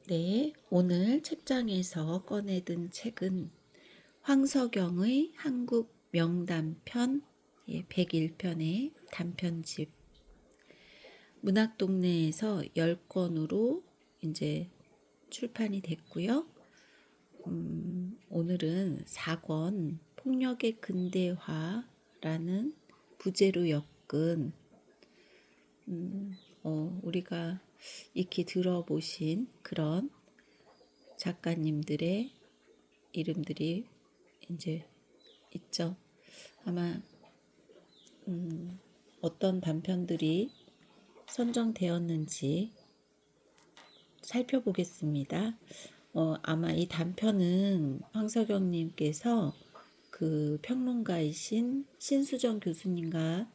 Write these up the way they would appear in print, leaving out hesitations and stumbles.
네, 오늘 책장에서 꺼내든 책은 황석영의 한국 명단편 101편의 단편집 문학동네에서 10권으로 이제 출판이 됐고요. 오늘은 4권 폭력의 근대화라는 부제로 엮은 우리가 익히 들어보신 그런 작가님들의 이름들이 이제 있죠. 아마 어떤 단편들이 선정되었는지 살펴보겠습니다. 아마 이 단편은 황석영님께서 그 평론가이신 신수정 교수님과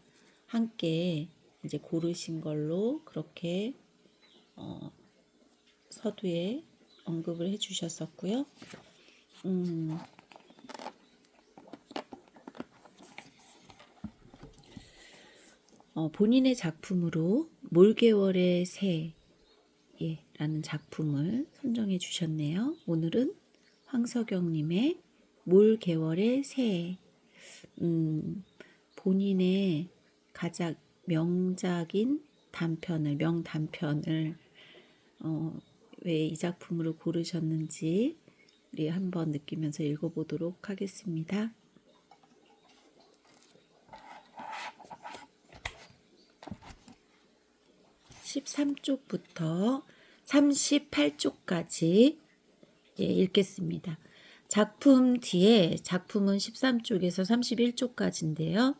함께 이제 고르신 걸로 그렇게 서두에 언급을 해주셨었고요. 본인의 작품으로 몰개월의 새 라는 작품을 선정해 주셨네요. 오늘은 황석영님의 몰개월의 새. 본인의 가장 명작인 명단편을 왜 이 작품으로 고르셨는지 우리 한번 느끼면서 읽어보도록 하겠습니다. (13쪽부터) 38쪽까지 읽겠습니다. 작품 뒤에 작품은 13쪽에서 31쪽까지인데요.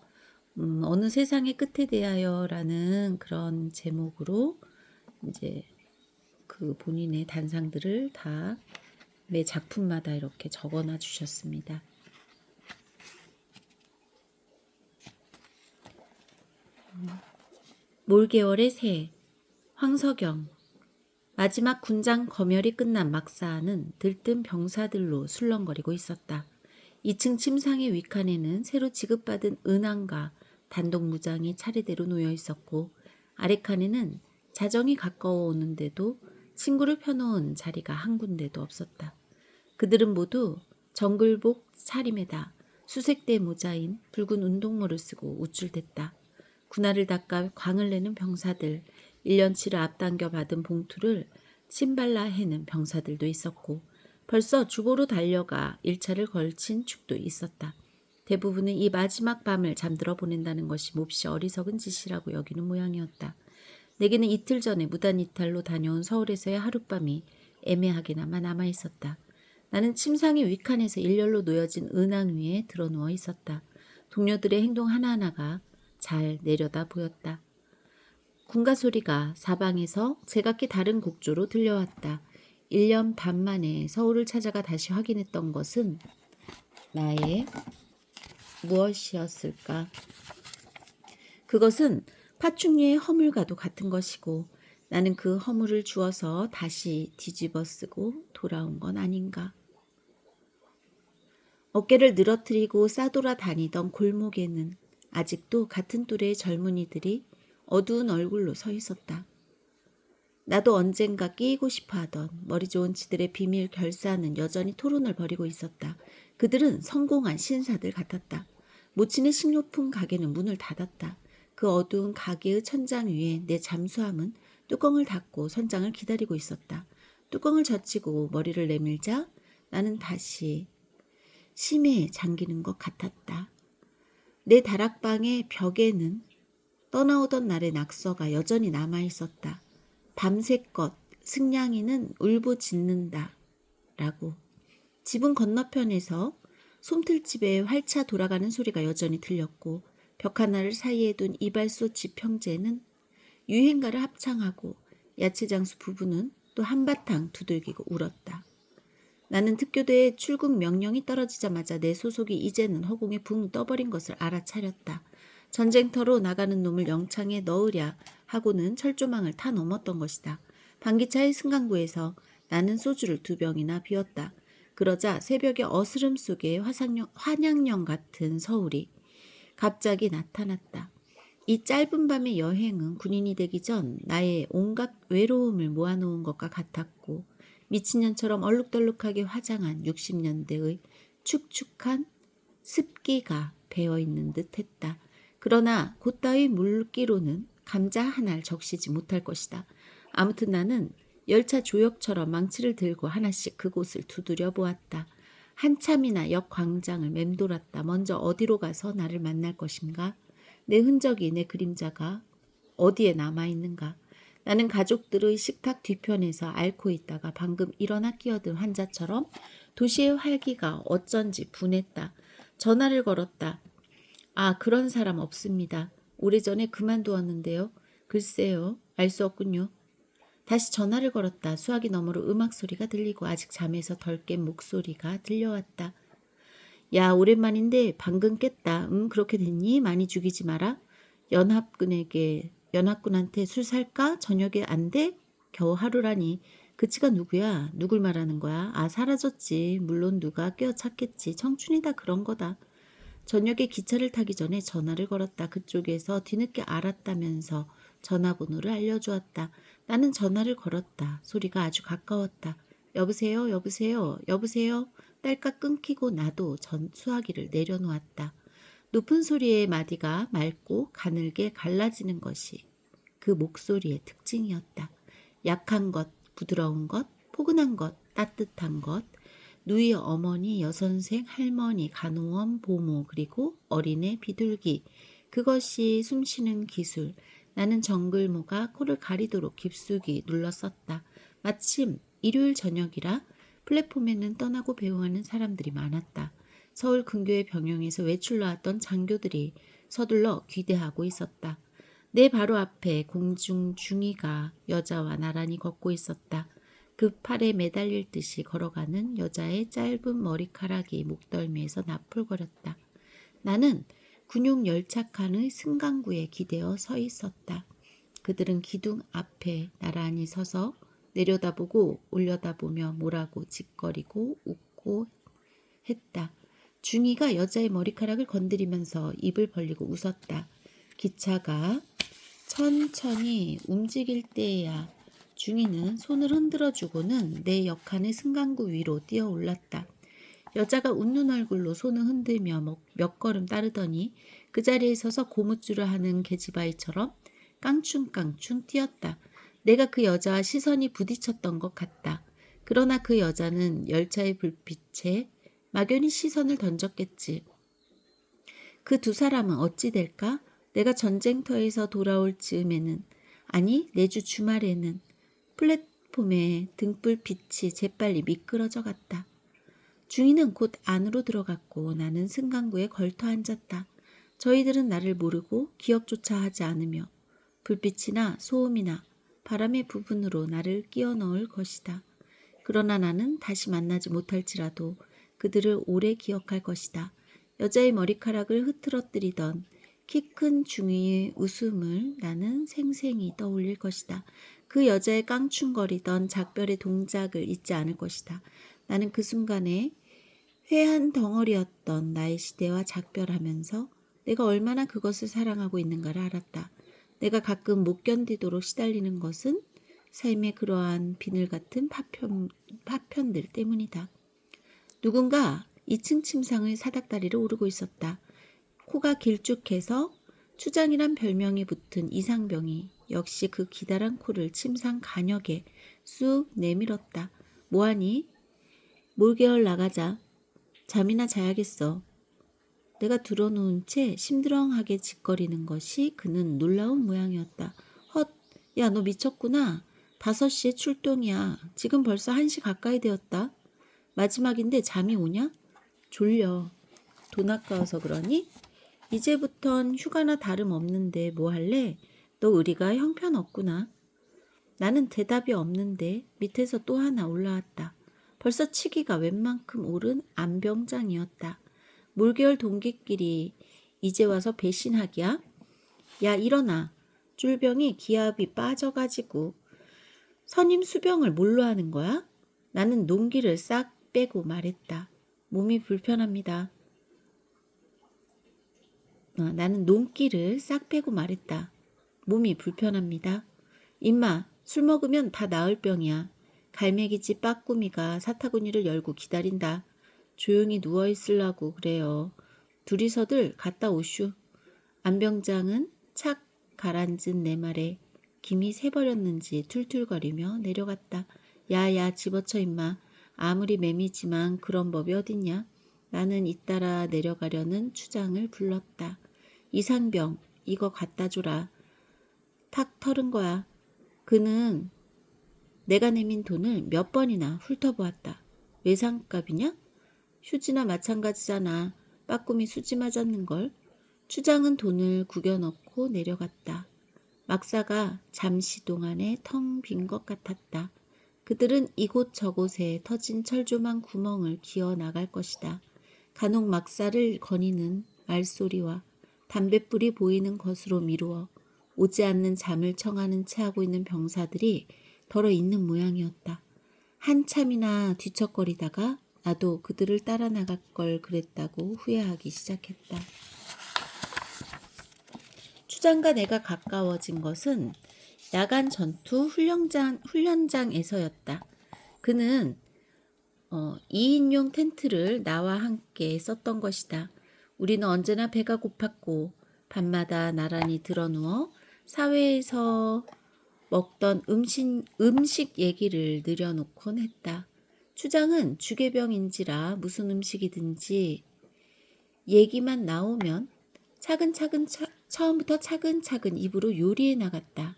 어느 세상의 끝에 대하여라는 그런 제목으로 이제 그 본인의 단상들을 다 매 작품마다 이렇게 적어놔 주셨습니다. 몰개월의 새, 황석영. 마지막 군장 검열이 끝난 막사는 들뜬 병사들로 술렁거리고 있었다. 2층 침상의 윗칸에는 새로 지급받은 은항과 단독 무장이 차례대로 놓여 있었고 아래칸에는 자정이 가까워 오는데도 친구를 펴놓은 자리가 한 군데도 없었다. 그들은 모두 정글복 차림에다 수색대 모자인 붉은 운동모를 쓰고 우쭐댔다. 군화를 닦아 광을 내는 병사들, 1년치를 앞당겨 받은 봉투를 침발라 해는 병사들도 있었고 벌써 주보로 달려가 1차를 걸친 축도 있었다. 대부분은 이 마지막 밤을 잠들어 보낸다는 것이 몹시 어리석은 짓이라고 여기는 모양이었다. 내게는 이틀 전에 무단 이탈로 다녀온 서울에서의 하룻밤이 애매하게나마 남아있었다. 나는 침상의 윗칸에서 일렬로 놓여진 은항 위에 드러누워 있었다. 동료들의 행동 하나하나가 잘 내려다 보였다. 군가 소리가 사방에서 제각기 다른 곡조로 들려왔다. 1년 반 만에 서울을 찾아가 다시 확인했던 것은 나의 무엇이었을까? 그것은 파충류의 허물과도 같은 것이고 나는 그 허물을 주워서 다시 뒤집어 쓰고 돌아온 건 아닌가? 어깨를 늘어뜨리고 싸돌아 다니던 골목에는 아직도 같은 또래의 젊은이들이 어두운 얼굴로 서 있었다. 나도 언젠가 끼이고 싶어하던 머리 좋은 치들의 비밀 결사는 여전히 토론을 벌이고 있었다. 그들은 성공한 신사들 같았다. 모친의 식료품 가게는 문을 닫았다. 그 어두운 가게의 천장 위에 내 잠수함은 뚜껑을 닫고 선장을 기다리고 있었다. 뚜껑을 젖히고 머리를 내밀자 나는 다시 심해에 잠기는 것 같았다. 내 다락방의 벽에는 떠나오던 날의 낙서가 여전히 남아있었다. 밤새껏 승냥이는 울부짖는다 라고. 집은 건너편에서 솜틀집에 활차 돌아가는 소리가 여전히 들렸고 벽 하나를 사이에 둔 이발소 집 형제는 유행가를 합창하고 야채장수 부부는 또 한바탕 두들기고 울었다. 나는 특교대에 출국 명령이 떨어지자마자 내 소속이 이제는 허공에 붕 떠버린 것을 알아차렸다. 전쟁터로 나가는 놈을 영창에 넣으랴 하고는 철조망을 타 넘었던 것이다. 방기차의 승강구에서 나는 소주를 2병이나 비웠다. 그러자 새벽의 어스름 속에 환양령 같은 서울이 갑자기 나타났다. 이 짧은 밤의 여행은 군인이 되기 전 나의 온갖 외로움을 모아놓은 것과 같았고 미친년처럼 얼룩덜룩하게 화장한 60년대의 축축한 습기가 배어있는 듯했다. 그러나 그따위 물기로는 감자 하나를 적시지 못할 것이다. 아무튼 나는 열차 조역처럼 망치를 들고 하나씩 그곳을 두드려 보았다. 한참이나 역 광장을 맴돌았다. 먼저 어디로 가서 나를 만날 것인가? 내 흔적이, 내 그림자가 어디에 남아있는가? 나는 가족들의 식탁 뒤편에서 앓고 있다가 방금 일어나 끼어든 환자처럼 도시의 활기가 어쩐지 분했다. 전화를 걸었다. 아, 그런 사람 없습니다. 오래전에 그만두었는데요. 글쎄요, 알 수 없군요. 다시 전화를 걸었다. 수화기 너머로 음악 소리가 들리고 아직 잠에서 덜 깬 목소리가 들려왔다. 야, 오랜만인데 방금 깼다. 그렇게 됐니? 많이 죽이지 마라. 연합군한테 술 살까? 저녁에 안 돼? 겨우 하루라니. 그치가 누구야? 누굴 말하는 거야? 아, 사라졌지. 물론 누가 껴찾겠지. 청춘이다 그런 거다. 저녁에 기차를 타기 전에 전화를 걸었다. 그쪽에서 뒤늦게 알았다면서 전화번호를 알려주었다. 나는 전화를 걸었다. 소리가 아주 가까웠다. 여보세요? 여보세요? 여보세요? 딸깍 끊기고 나도 수화기를 내려놓았다. 높은 소리의 마디가 맑고 가늘게 갈라지는 것이 그 목소리의 특징이었다. 약한 것, 부드러운 것, 포근한 것, 따뜻한 것, 누이 어머니, 여선생, 할머니, 간호원, 보모, 그리고 어린애 비둘기. 그것이 숨쉬는 기술. 나는 정글모가 코를 가리도록 깊숙이 눌렀었다. 마침 일요일 저녁이라 플랫폼에는 떠나고 배웅하는 사람들이 많았다. 서울 근교의 병영에서 외출 나왔던 장교들이 서둘러 귀대하고 있었다. 내 바로 앞에 공중 중이가 여자와 나란히 걷고 있었다. 그 팔에 매달릴 듯이 걸어가는 여자의 짧은 머리카락이 목덜미에서 나풀거렸다. 나는 군용 열차칸의 승강구에 기대어 서 있었다. 그들은 기둥 앞에 나란히 서서 내려다보고 올려다보며 뭐라고 짓거리고 웃고 했다. 중이가 여자의 머리카락을 건드리면서 입을 벌리고 웃었다. 기차가 천천히 움직일 때야 중이는 손을 흔들어주고는 내 역한의 승강구 위로 뛰어 올랐다. 여자가 웃는 얼굴로 손을 흔들며 몇 걸음 따르더니 그 자리에 서서 고무줄을 하는 계집아이처럼 깡충깡충 뛰었다. 내가 그 여자와 시선이 부딪혔던 것 같다. 그러나 그 여자는 열차의 불빛에 막연히 시선을 던졌겠지. 그 두 사람은 어찌 될까? 내가 전쟁터에서 돌아올 즈음에는, 아니 내주 주말에는 플랫폼에 등불빛이 재빨리 미끄러져 갔다. 중이는 곧 안으로 들어갔고 나는 승강구에 걸터 앉았다. 저희들은 나를 모르고 기억조차 하지 않으며 불빛이나 소음이나 바람의 부분으로 나를 끼워 넣을 것이다. 그러나 나는 다시 만나지 못할지라도 그들을 오래 기억할 것이다. 여자의 머리카락을 흐트러뜨리던 키 큰 중이의 웃음을 나는 생생히 떠올릴 것이다. 그 여자의 깡충거리던 작별의 동작을 잊지 않을 것이다. 나는 그 순간에 회한 덩어리였던 나의 시대와 작별하면서 내가 얼마나 그것을 사랑하고 있는가를 알았다. 내가 가끔 못 견디도록 시달리는 것은 삶의 그러한 비늘 같은 파편들 때문이다. 누군가 2층 침상의 사닥다리를 오르고 있었다. 코가 길쭉해서 추장이란 별명이 붙은 이상병이 역시 그 기다란 코를 침상 간역에 쑥 내밀었다. 뭐하니? 몰개월 나가자. 잠이나 자야겠어. 내가 들어누운 채 심드렁하게 짓거리는 것이 그는 놀라운 모양이었다. 헛, 야, 너 미쳤구나. 5시에 출동이야. 지금 벌써 1시 가까이 되었다. 마지막인데 잠이 오냐? 졸려. 돈 아까워서 그러니? 이제부턴 휴가나 다름없는데 뭐 할래? 너 의리가 형편없구나. 나는 대답이 없는데 밑에서 또 하나 올라왔다. 벌써 치기가 웬만큼 오른 안병장이었다. 몰개월 동기끼리 이제 와서 배신하기야? 야, 일어나. 쫄병이 기압이 빠져가지고 선임 수병을 뭘로 하는 거야? 나는 농기를 싹 빼고 말했다. 몸이 불편합니다. 나는 농기를 싹 빼고 말했다. 몸이 불편합니다. 임마, 술 먹으면 다 나을 병이야. 갈매기집 빠꾸미가 사타구니를 열고 기다린다. 조용히 누워있으려고 그래요. 둘이서들 갔다 오슈. 안병장은 착 가라앉은 내 말에 김이 새버렸는지 툴툴거리며 내려갔다. 야야 집어쳐 임마. 아무리 매미지만 그런 법이 어딨냐. 나는 잇따라 내려가려는 추장을 불렀다. 이상병 이거 갖다 줘라. 탁 털은 거야. 그는 내가 내민 돈을 몇 번이나 훑어보았다. 외상값이냐? 휴지나 마찬가지잖아. 빠꿈이 수지 맞았는걸. 추장은 돈을 구겨넣고 내려갔다. 막사가 잠시 동안에 텅 빈 것 같았다. 그들은 이곳저곳에 터진 철조망 구멍을 기어 나갈 것이다. 간혹 막사를 거니는 말소리와 담뱃불이 보이는 것으로 미루어 오지 않는 잠을 청하는 채 하고 있는 병사들이 덜어 있는 모양이었다. 한참이나 뒤척거리다가 나도 그들을 따라 나갈 걸 그랬다고 후회하기 시작했다. 추장과 내가 가까워진 것은 야간 전투 훈련장에서였다. 그는 2인용 텐트를 나와 함께 썼던 것이다. 우리는 언제나 배가 고팠고 밤마다 나란히 드러누워 사회에서 먹던 음식 얘기를 늘여놓곤 했다. 추장은 주계병인지라 무슨 음식이든지 얘기만 나오면 처음부터 차근차근 입으로 요리해 나갔다.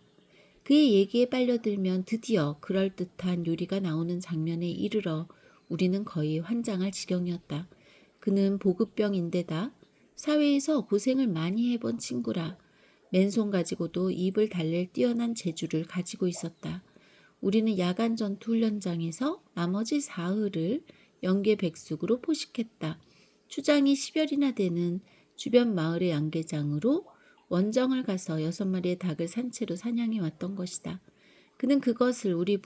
그의 얘기에 빨려들면 드디어 그럴듯한 요리가 나오는 장면에 이르러 우리는 거의 환장할 지경이었다. 그는 보급병인데다 사회에서 고생을 많이 해본 친구라 맨손 가지고도 입을 달랠 뛰어난 재주를 가지고 있었다. 우리는 야간 전투 훈련장에서 나머지 사흘을 영계백숙으로 포식했다. 추장이 10여이나 되는 주변 마을의 양계장으로 원정을 가서 6마리의 닭을 산채로 사냥해 왔던 것이다. 그는 그것을 우리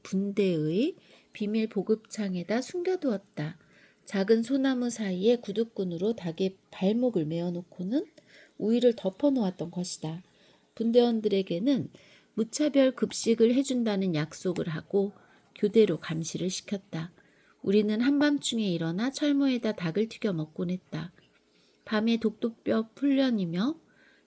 분대의 비밀 보급창에다 숨겨두었다. 작은 소나무 사이에 구둣끈으로 닭의 발목을 메어놓고는 우위를 덮어놓았던 것이다. 분대원들에게는 무차별 급식을 해준다는 약속을 하고 교대로 감시를 시켰다. 우리는 한밤중에 일어나 철모에다 닭을 튀겨 먹곤 했다. 밤에 독도뼈 훈련이며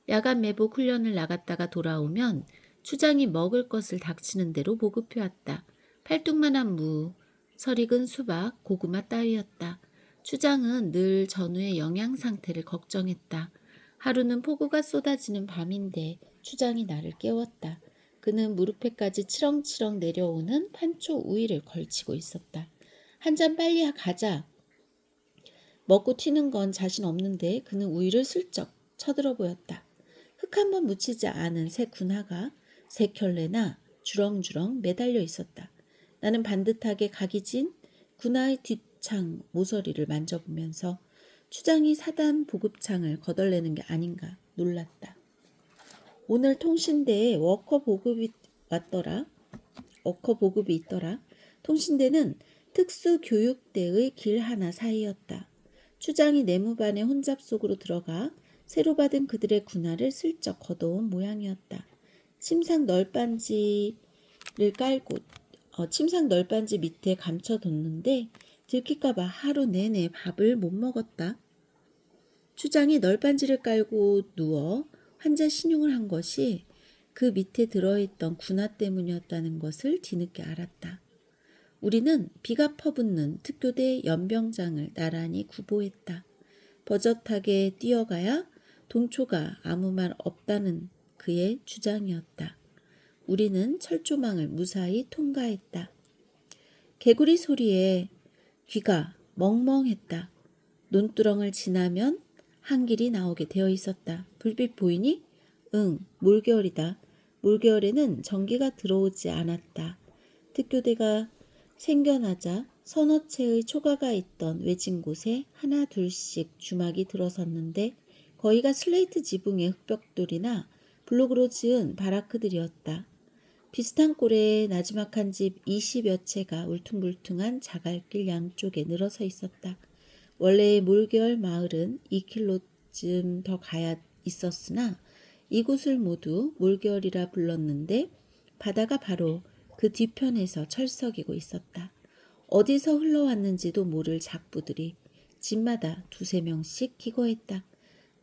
야간 매복 훈련을 나갔다가 돌아오면 추장이 먹을 것을 닥치는 대로 보급해왔다. 팔뚝만한 무, 설익은 수박, 고구마 따위였다. 추장은 늘 전우의 영양 상태를 걱정했다. 하루는 폭우가 쏟아지는 밤인데 추장이 나를 깨웠다. 그는 무릎에까지 치렁치렁 내려오는 판초 우유를 걸치고 있었다. 한 잔 빨리 가자. 먹고 튀는 건 자신 없는데 그는 우유를 슬쩍 쳐들어 보였다. 흙 한 번 묻히지 않은 새 군화가 새 켤레나 주렁주렁 매달려 있었다. 나는 반듯하게 각이 진 군화의 뒷창 모서리를 만져보면서 추장이 사단 보급창을 거덜내는 게 아닌가 놀랐다. 오늘 통신대에 워커 보급이 있더라. 통신대는 특수교육대의 길 하나 사이였다. 추장이 내무반의 혼잡 속으로 들어가 새로 받은 그들의 군화를 슬쩍 걷어온 모양이었다. 침상 널빤지 밑에 감춰뒀는데 들킬까봐 하루 내내 밥을 못 먹었다. 추장이 널빤지를 깔고 누워 환자 신용을 한 것이 그 밑에 들어있던 군화 때문이었다는 것을 뒤늦게 알았다. 우리는 비가 퍼붓는 특교대 연병장을 나란히 구보했다. 버젓하게 뛰어가야 동초가 아무 말 없다는 그의 주장이었다. 우리는 철조망을 무사히 통과했다. 개구리 소리에 귀가 멍멍했다. 논두렁을 지나면 한 길이 나오게 되어 있었다. 불빛 보이니? 응, 몰개월이다. 몰개월에는 전기가 들어오지 않았다. 특교대가 생겨나자 서너 채의 초가가 있던 외진 곳에 하나 둘씩 주막이 들어섰는데 거의가 슬레이트 지붕의 흙벽돌이나 블록으로 지은 바라크들이었다. 비슷한 꼴의 나지막한 집 20여 채가 울퉁불퉁한 자갈길 양쪽에 늘어서 있었다. 원래의 몰개월 마을은 2킬로쯤 더 가야 있었으나 이곳을 모두 몰개월이라 불렀는데 바다가 바로 그 그 뒤편에서 철썩이고 있었다. 어디서 흘러왔는지도 모를 작부들이 집마다 두세 명씩 기거했다.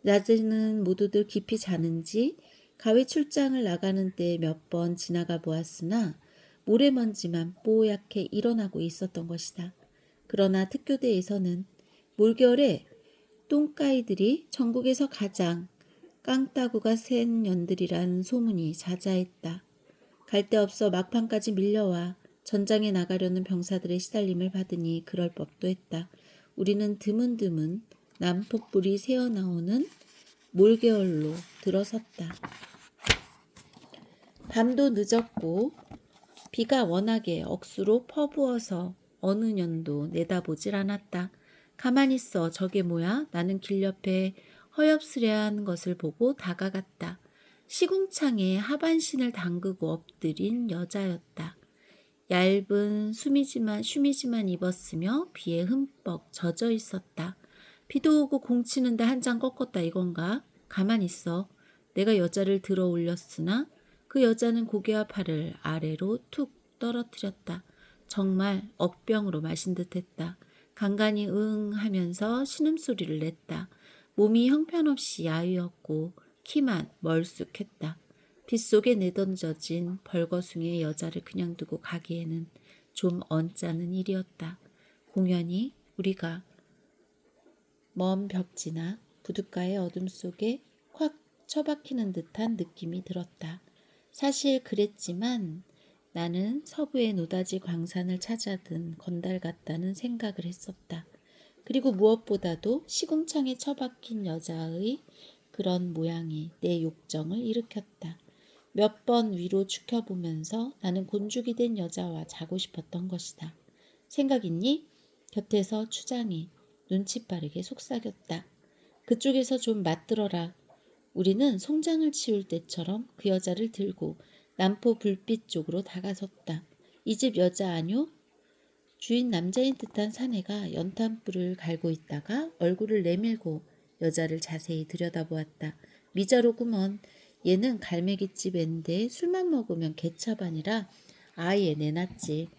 낮에는 모두들 깊이 자는지 가외 출장을 나가는 때 몇 번 지나가 보았으나 모래먼지만 뽀얗게 일어나고 있었던 것이다. 그러나 특교대에서는 몰겨울에 똥까이들이 전국에서 가장 깡따구가 센 년들이라는 소문이 자자했다. 갈 데 없어 막판까지 밀려와 전장에 나가려는 병사들의 시달림을 받으니 그럴 법도 했다. 우리는 드문드문 남폭불이 새어나오는 몰개월로 들어섰다. 밤도 늦었고 비가 워낙에 억수로 퍼부어서 어느 년도 내다보질 않았다. 가만히 있어 저게 뭐야? 나는 길 옆에 허엽스레한 것을 보고 다가갔다. 시궁창에 하반신을 담그고 엎드린 여자였다. 얇은 쉬미지만 입었으며 비에 흠뻑 젖어 있었다. 비도 오고 공치는데 한 장 꺾었다 이건가? 가만히 있어. 내가 여자를 들어 올렸으나 그 여자는 고개와 팔을 아래로 툭 떨어뜨렸다. 정말 억병으로 마신 듯했다. 간간히 응 하면서 신음소리를 냈다. 몸이 형편없이 야위었고 키만 멀쑥했다. 빗속에 내던져진 벌거숭이의 여자를 그냥 두고 가기에는 좀 언짢은 일이었다. 공연히 우리가 먼 벽지나 부둣가의 어둠 속에 확 처박히는 듯한 느낌이 들었다. 사실 그랬지만 나는 서부의 노다지 광산을 찾아든 건달 같다는 생각을 했었다. 그리고 무엇보다도 시궁창에 처박힌 여자의 그런 모양이 내 욕정을 일으켰다. 몇 번 위로 죽혀보면서 나는 곤죽이 된 여자와 자고 싶었던 것이다. 생각 있니? 곁에서 추장이 눈치 빠르게 속삭였다. 그쪽에서 좀 맞들어라. 우리는 송장을 치울 때처럼 그 여자를 들고 남포 불빛 쪽으로 다가섰다. 이 집 여자 아뇨? 주인 남자인 듯한 사내가 연탄불을 갈고 있다가 얼굴을 내밀고 여자를 자세히 들여다보았다. 미자로구먼. 얘는 갈매기집 앤데 술만 먹으면 개차반이라 아예 내놨지.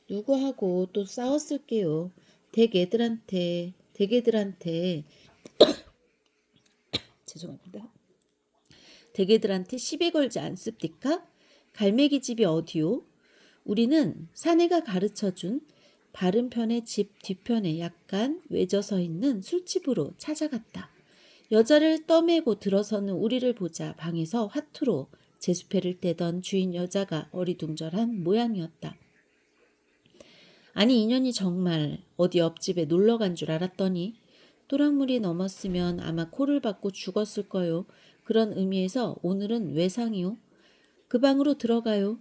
누구하고 또 싸웠을게요. 댁애들한테 죄송합니다. 댁애들한테 시비 걸지 않습니까? 갈매기집이 어디요? 우리는 사내가 가르쳐준 바른편의 집 뒤편에 약간 외져서 있는 술집으로 찾아갔다. 여자를 떠매고 들어서는 우리를 보자 방에서 화투로 제수패를 떼던 주인 여자가 어리둥절한 모양이었다. 아니 인연이 정말 어디 옆집에 놀러간 줄 알았더니 또랑물이 넘었으면 아마 코를 박고 죽었을 거요. 그런 의미에서 오늘은 외상이요. 그 방으로 들어가요.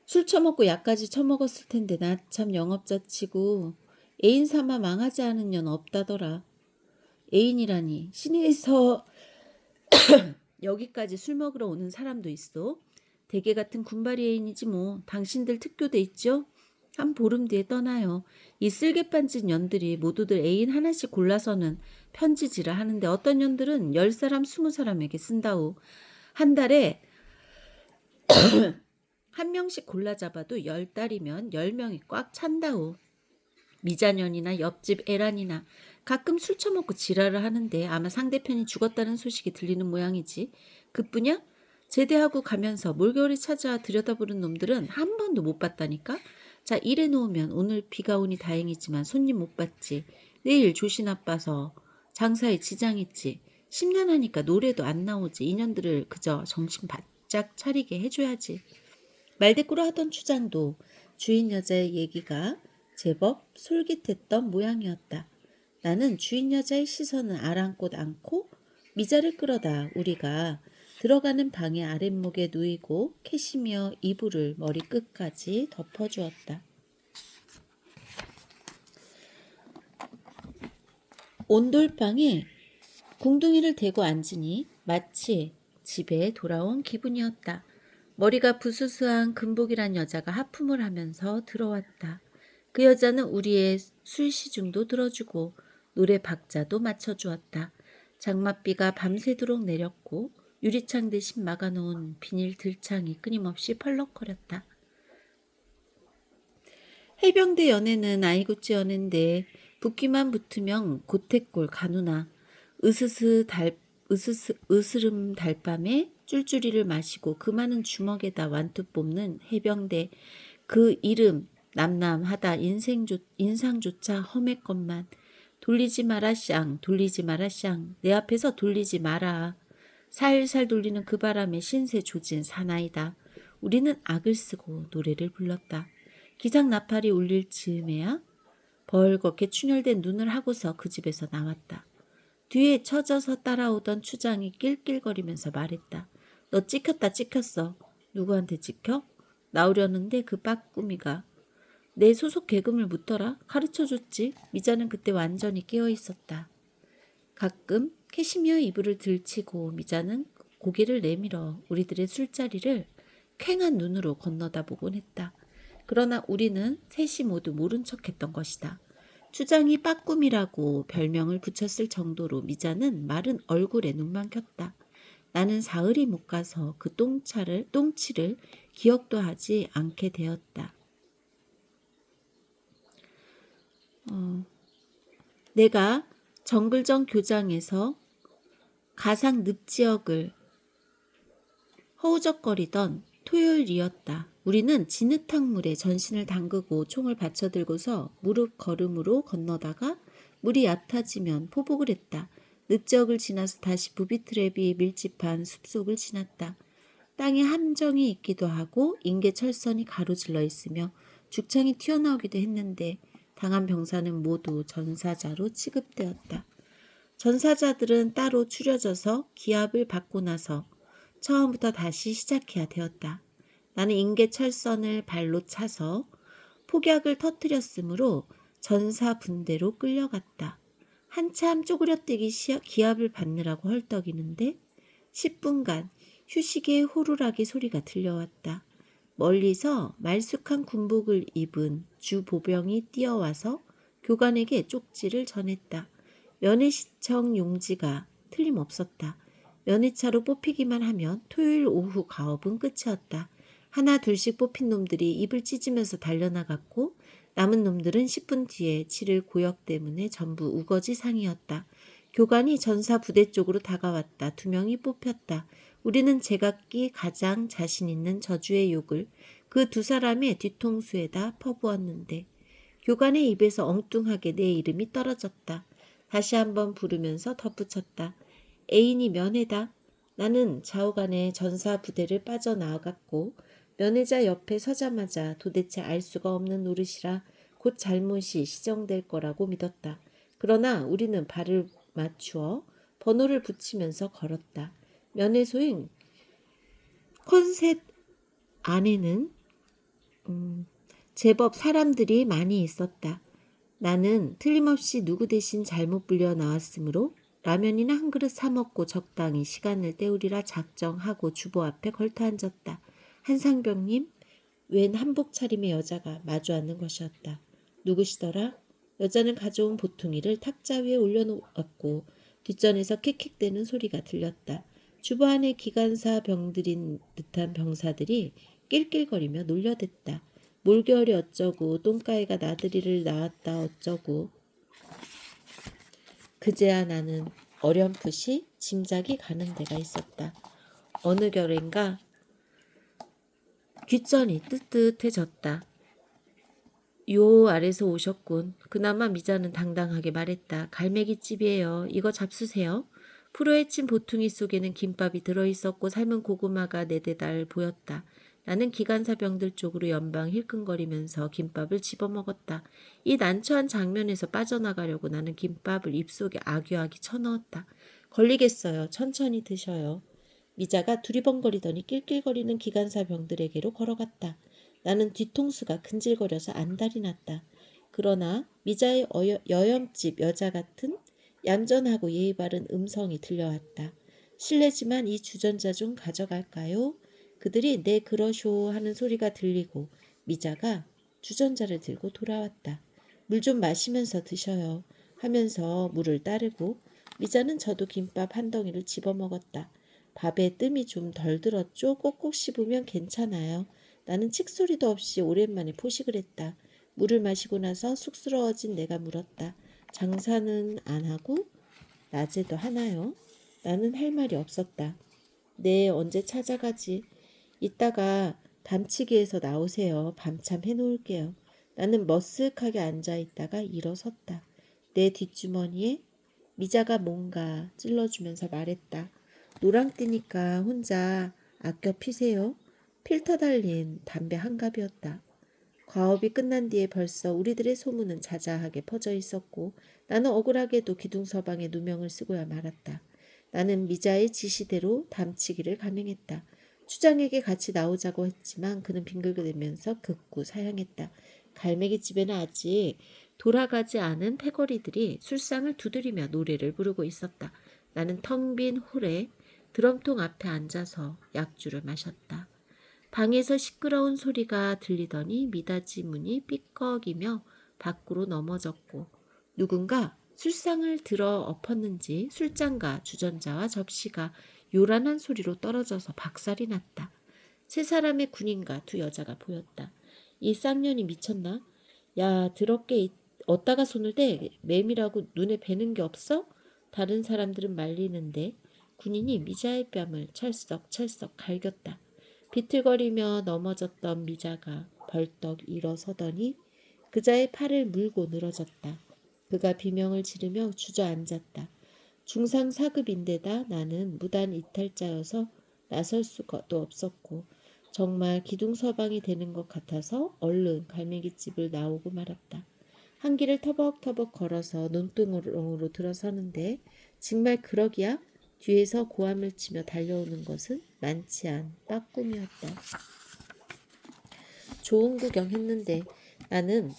술 처먹고 약까지 처먹었을 텐데 나 참 영업자 치고 애인 삼아 망하지 않은 년 없다더라. 애인이라니 시내에서 여기까지 술 먹으러 오는 사람도 있어. 대개 같은 군발이 애인이지 뭐. 당신들 특교대 있죠? 한 보름 뒤에 떠나요. 이 쓸개반진 년들이 모두들 애인 하나씩 골라서는 편지지를 하는데 어떤 년들은 10사람 20사람에게 쓴다오. 한 달에 한 명씩 골라 잡아도 10달이면 10명이 꽉 찬다오. 미자년이나 옆집 애란이나 가끔 술 처먹고 지랄을 하는데 아마 상대편이 죽었다는 소식이 들리는 모양이지. 그뿐이야? 제대하고 가면서 몰개월이 찾아와 들여다보는 놈들은 한 번도 못 봤다니까? 자, 이래 놓으면 오늘 비가 오니 다행이지만 손님 못 봤지. 내일 조시 나빠서 장사에 지장 있지. 심란하니까 노래도 안 나오지. 인연들을 그저 정신 바짝 차리게 해줘야지. 말대꾸로 하던 추장도 주인 여자의 얘기가 제법 솔깃했던 모양이었다. 나는 주인 여자의 시선을 아랑곳 않고 미자를 끌어다 우리가 들어가는 방의 아랫목에 누이고 캐시미어 이불을 머리끝까지 덮어주었다. 온돌방에 궁둥이를 대고 앉으니 마치 집에 돌아온 기분이었다. 머리가 부스스한 금복이란 여자가 하품을 하면서 들어왔다. 그 여자는 우리의 술시중도 들어주고 노래 박자도 맞춰주었다. 장맛비가 밤새도록 내렸고 유리창 대신 막아놓은 비닐 들창이 끊임없이 펄럭거렸다. 해병대 연애는 아이구찌 연애인데 붓기만 붙으면 고태꼴 가누나. 으스름 달밤에 쫄쫄이를 마시고 그 많은 주먹에다 완투 뽑는 해병대. 그 이름 남남하다 인상조차 험했건만. 돌리지 마라 쌍, 돌리지 마라 쌍, 내 앞에서 돌리지 마라. 살살 돌리는 그 바람에 신세 조진 사나이다. 우리는 악을 쓰고 노래를 불렀다. 기상 나팔이 울릴 즈음에야 벌겋게 충혈된 눈을 하고서 그 집에서 나왔다. 뒤에 처져서 따라오던 추장이 낄낄거리면서 말했다. 너 찍혔다 찍혔어. 누구한테 찍혀? 나오려는데 그 빠꾸미가 내 소속 계급을 묻더라. 가르쳐줬지. 미자는 그때 완전히 깨어있었다. 가끔 캐시미어 이불을 들치고 미자는 고개를 내밀어 우리들의 술자리를 퀭한 눈으로 건너다 보곤 했다. 그러나 우리는 셋이 모두 모른 척했던 것이다. 추장이 빠꿈이라고 별명을 붙였을 정도로 미자는 마른 얼굴에 눈만 켰다. 나는 사흘이 못 가서 그 똥치를 기억도 하지 않게 되었다. 내가 정글정 교장에서 가상 늪지역을 허우적거리던 토요일이었다. 우리는 진흙탕물에 전신을 담그고 총을 받쳐들고서 무릎 걸음으로 건너다가 물이 얕아지면 포복을 했다. 늪지역을 지나서 다시 부비트랩이 밀집한 숲속을 지났다. 땅에 함정이 있기도 하고 인계철선이 가로질러 있으며 죽창이 튀어나오기도 했는데 당한 병사는 모두 전사자로 취급되었다. 전사자들은 따로 추려져서 기합을 받고 나서 처음부터 다시 시작해야 되었다. 나는 인계철선을 발로 차서 폭약을 터뜨렸으므로 전사 분대로 끌려갔다. 한참 쪼그려뜨기 기합을 받느라고 헐떡이는데 10분간 휴식의 호루라기 소리가 들려왔다. 멀리서 말쑥한 군복을 입은 주보병이 뛰어와서 교관에게 쪽지를 전했다. 면회시청 용지가 틀림없었다. 면회차로 뽑히기만 하면 토요일 오후 가업은 끝이었다. 하나 둘씩 뽑힌 놈들이 입을 찢으면서 달려나갔고 남은 놈들은 10분 뒤에 치를 고역 때문에 전부 우거지상이었다. 교관이 전사 부대 쪽으로 다가왔다. 2명이 뽑혔다. 우리는 제각기 가장 자신 있는 저주의 욕을 그 2사람의 뒤통수에다 퍼부었는데 교관의 입에서 엉뚱하게 내 이름이 떨어졌다. 다시 한번 부르면서 덧붙였다. 애인이 면회다. 나는 좌우간에 전사 부대를 빠져나갔고 면회자 옆에 서자마자 도대체 알 수가 없는 노릇이라 곧 잘못이 시정될 거라고 믿었다. 그러나 우리는 발을 맞추어 번호를 붙이면서 걸었다. 면회소인 컨셋 안에는 제법 사람들이 많이 있었다. 나는 틀림없이 누구 대신 잘못 불려 나왔으므로 라면이나 한 그릇 사 먹고 적당히 시간을 때우리라 작정하고 주보 앞에 걸터 앉았다. 한상병님, 웬 한복 차림의 여자가 마주 앉는 것이었다. 누구시더라? 여자는 가져온 보퉁이를 탁자 위에 올려놓았고 뒷전에서 킥킥대는 소리가 들렸다. 주보 안에 기관사 병들인 듯한 병사들이 낄낄거리며 놀려댔다. 몰겨울이 어쩌고 똥가위가 나들이를 나왔다 어쩌고. 그제야 나는 어렴풋이 짐작이 가는 데가 있었다. 어느 결인가 귓전이 뜨뜻해졌다. 요 아래서 오셨군. 그나마 미자는 당당하게 말했다. 갈매기집이에요. 이거 잡수세요. 풀어헤 친 보퉁이 속에는 김밥이 들어있었고 삶은 고구마가 네대달 보였다. 나는 기관사 병들 쪽으로 연방 힐끔거리면서 김밥을 집어먹었다. 이 난처한 장면에서 빠져나가려고 나는 김밥을 입속에 아귀아귀 쳐넣었다. 걸리겠어요. 천천히 드셔요. 미자가 두리번거리더니 낄낄거리는 기관사 병들에게로 걸어갔다. 나는 뒤통수가 근질거려서 안달이 났다. 그러나 미자의 여염집 여자 같은 얌전하고 예의 바른 음성이 들려왔다. 실례지만 이 주전자 좀 가져갈까요? 그들이 네 그러쇼 하는 소리가 들리고 미자가 주전자를 들고 돌아왔다. 물 좀 마시면서 드셔요 하면서 물을 따르고 미자는 저도 김밥 한 덩이를 집어먹었다. 밥에 뜸이 좀 덜 들었죠? 꼭꼭 씹으면 괜찮아요. 나는 칡소리도 없이 오랜만에 포식을 했다. 물을 마시고 나서 쑥스러워진 내가 물었다. 장사는 안 하고 낮에도 하나요? 나는 할 말이 없었다. 네, 언제 찾아가지. 이따가 담치기에서 나오세요. 밤참 해놓을게요. 나는 머쓱하게 앉아있다가 일어섰다. 내 뒷주머니에 미자가 뭔가 찔러주면서 말했다. 노랑띠니까 혼자 아껴 피세요. 필터 달린 담배 한 갑이었다. 과업이 끝난 뒤에 벌써 우리들의 소문은 자자하게 퍼져 있었고 나는 억울하게도 기둥서방의 누명을 쓰고야 말았다. 나는 미자의 지시대로 담치기를 감행했다. 추장에게 같이 나오자고 했지만 그는 빙글거리면서 극구 사양했다. 갈매기 집에는 아직 돌아가지 않은 패거리들이 술상을 두드리며 노래를 부르고 있었다. 나는 텅 빈 홀에 드럼통 앞에 앉아서 약주를 마셨다. 방에서 시끄러운 소리가 들리더니 미닫이 문이 삐걱이며 밖으로 넘어졌고 누군가 술상을 들어 엎었는지 술잔과 주전자와 접시가 요란한 소리로 떨어져서 박살이 났다. 세 사람의 군인과 두 여자가 보였다. 이 쌍년이 미쳤나? 야, 더럽게 어디다가 손을 대? 매미라고 눈에 뵈는 게 없어? 다른 사람들은 말리는데 군인이 미자의 뺨을 철썩철썩 갈겼다. 비틀거리며 넘어졌던 미자가 벌떡 일어서더니 그자의 팔을 물고 늘어졌다. 그가 비명을 지르며 주저앉았다. 중상 4급인데다 나는 무단 이탈자여서 나설 수도 없었고 정말 기둥서방이 되는 것 같아서 얼른 갈매기집을 나오고 말았다. 한 길을 터벅터벅 걸어서 논두렁으로 들어서는데 정말 그러기야 뒤에서 고함을 치며 달려오는 것은 많지 않은 빠꿈이었다. 좋은 구경 했는데 나는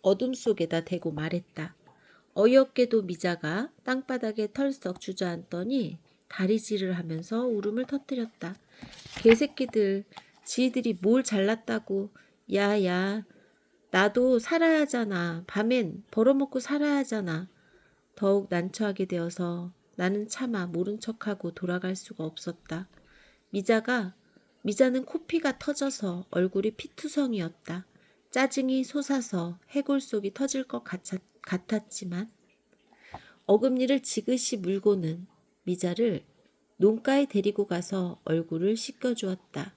어둠 속에다 대고 말했다. 어이없게도 미자가 땅바닥에 털썩 주저앉더니 다리질을 하면서 울음을 터뜨렸다. 개새끼들, 지들이 뭘 잘났다고. 야야, 나도 살아야 하잖아. 밤엔 벌어먹고 살아야 하잖아. 더욱 난처하게 되어서 나는 차마 모른 척하고 돌아갈 수가 없었다. 미자는 코피가 터져서 얼굴이 피투성이었다. 짜증이 솟아서 해골 속이 터질 것 같았지만 어금니를 지그시 물고는 미자를 논가에 데리고 가서 얼굴을 씻겨주었다.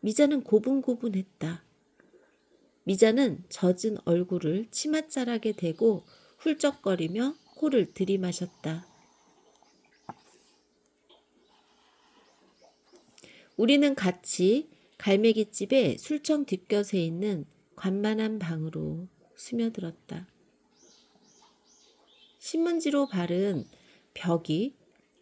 미자는 고분고분했다. 미자는 젖은 얼굴을 치맛자락에 대고 훌쩍거리며 코를 들이마셨다. 우리는 같이 갈매기집의 술청 뒷곁에 있는 관만한 방으로 스며들었다. 신문지로 바른 벽이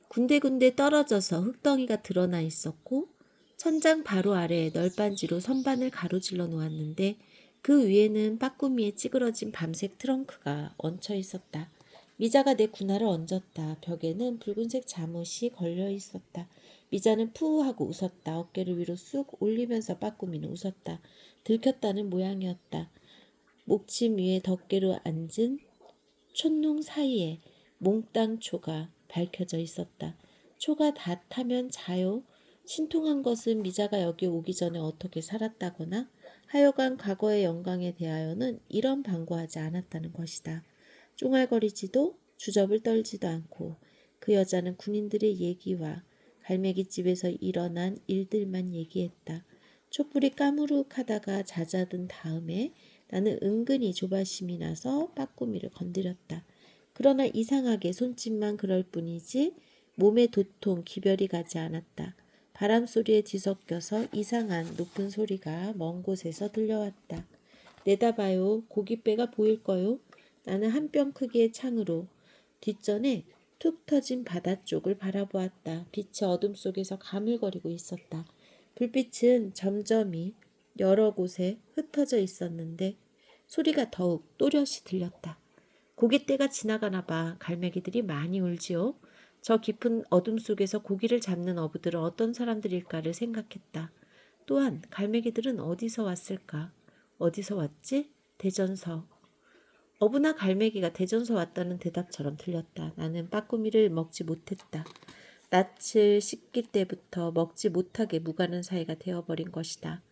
군데군데 떨어져서 흙덩이가 드러나 있었고 천장 바로 아래에 널빤지로 선반을 가로질러 놓았는데 그 위에는 빠꾸미에 찌그러진 밤색 트렁크가 얹혀 있었다. 미자가 내 군화를 얹었다. 벽에는 붉은색 잠옷이 걸려 있었다. 미자는 푸 하고 웃었다. 어깨를 위로 쑥 올리면서 빠꾸미는 웃었다. 들켰다는 모양이었다. 목침 위에 덮개로 앉은 촛농 사이에 몽땅 초가 밝혀져 있었다. 초가 다 타면 자요. 신통한 것은 미자가 여기 오기 전에 어떻게 살았다거나 하여간 과거의 영광에 대하여는 이런 방구하지 않았다는 것이다. 쫑알거리지도 주접을 떨지도 않고 그 여자는 군인들의 얘기와 갈매기집에서 일어난 일들만 얘기했다. 촛불이 까무룩하다가 잦아든 다음에 나는 은근히 조바심이 나서 빠꾸미를 건드렸다. 그러나 이상하게 손짓만 그럴 뿐이지 몸의 도통 기별이 가지 않았다. 바람소리에 뒤섞여서 이상한 높은 소리가 먼 곳에서 들려왔다. 내다봐요. 고깃배가 보일 거요. 나는 한 뼘 크기의 창으로 뒷전에 툭 터진 바다 쪽을 바라보았다. 빛이 어둠 속에서 가물거리고 있었다. 불빛은 점점이 여러 곳에 흩어져 있었는데 소리가 더욱 또렷이 들렸다. 고깃대가 지나가나 봐. 갈매기들이 많이 울지요. 저 깊은 어둠 속에서 고기를 잡는 어부들은 어떤 사람들일까를 생각했다. 또한 갈매기들은 어디서 왔을까? 어디서 왔지? 대전서. 어부나 갈매기가 대전서 왔다는 대답처럼 들렸다. 나는 빠꾸미를 먹지 못했다. 낯을 씻길 때부터 먹지 못하게 무가는 사이가 되어버린 것이다.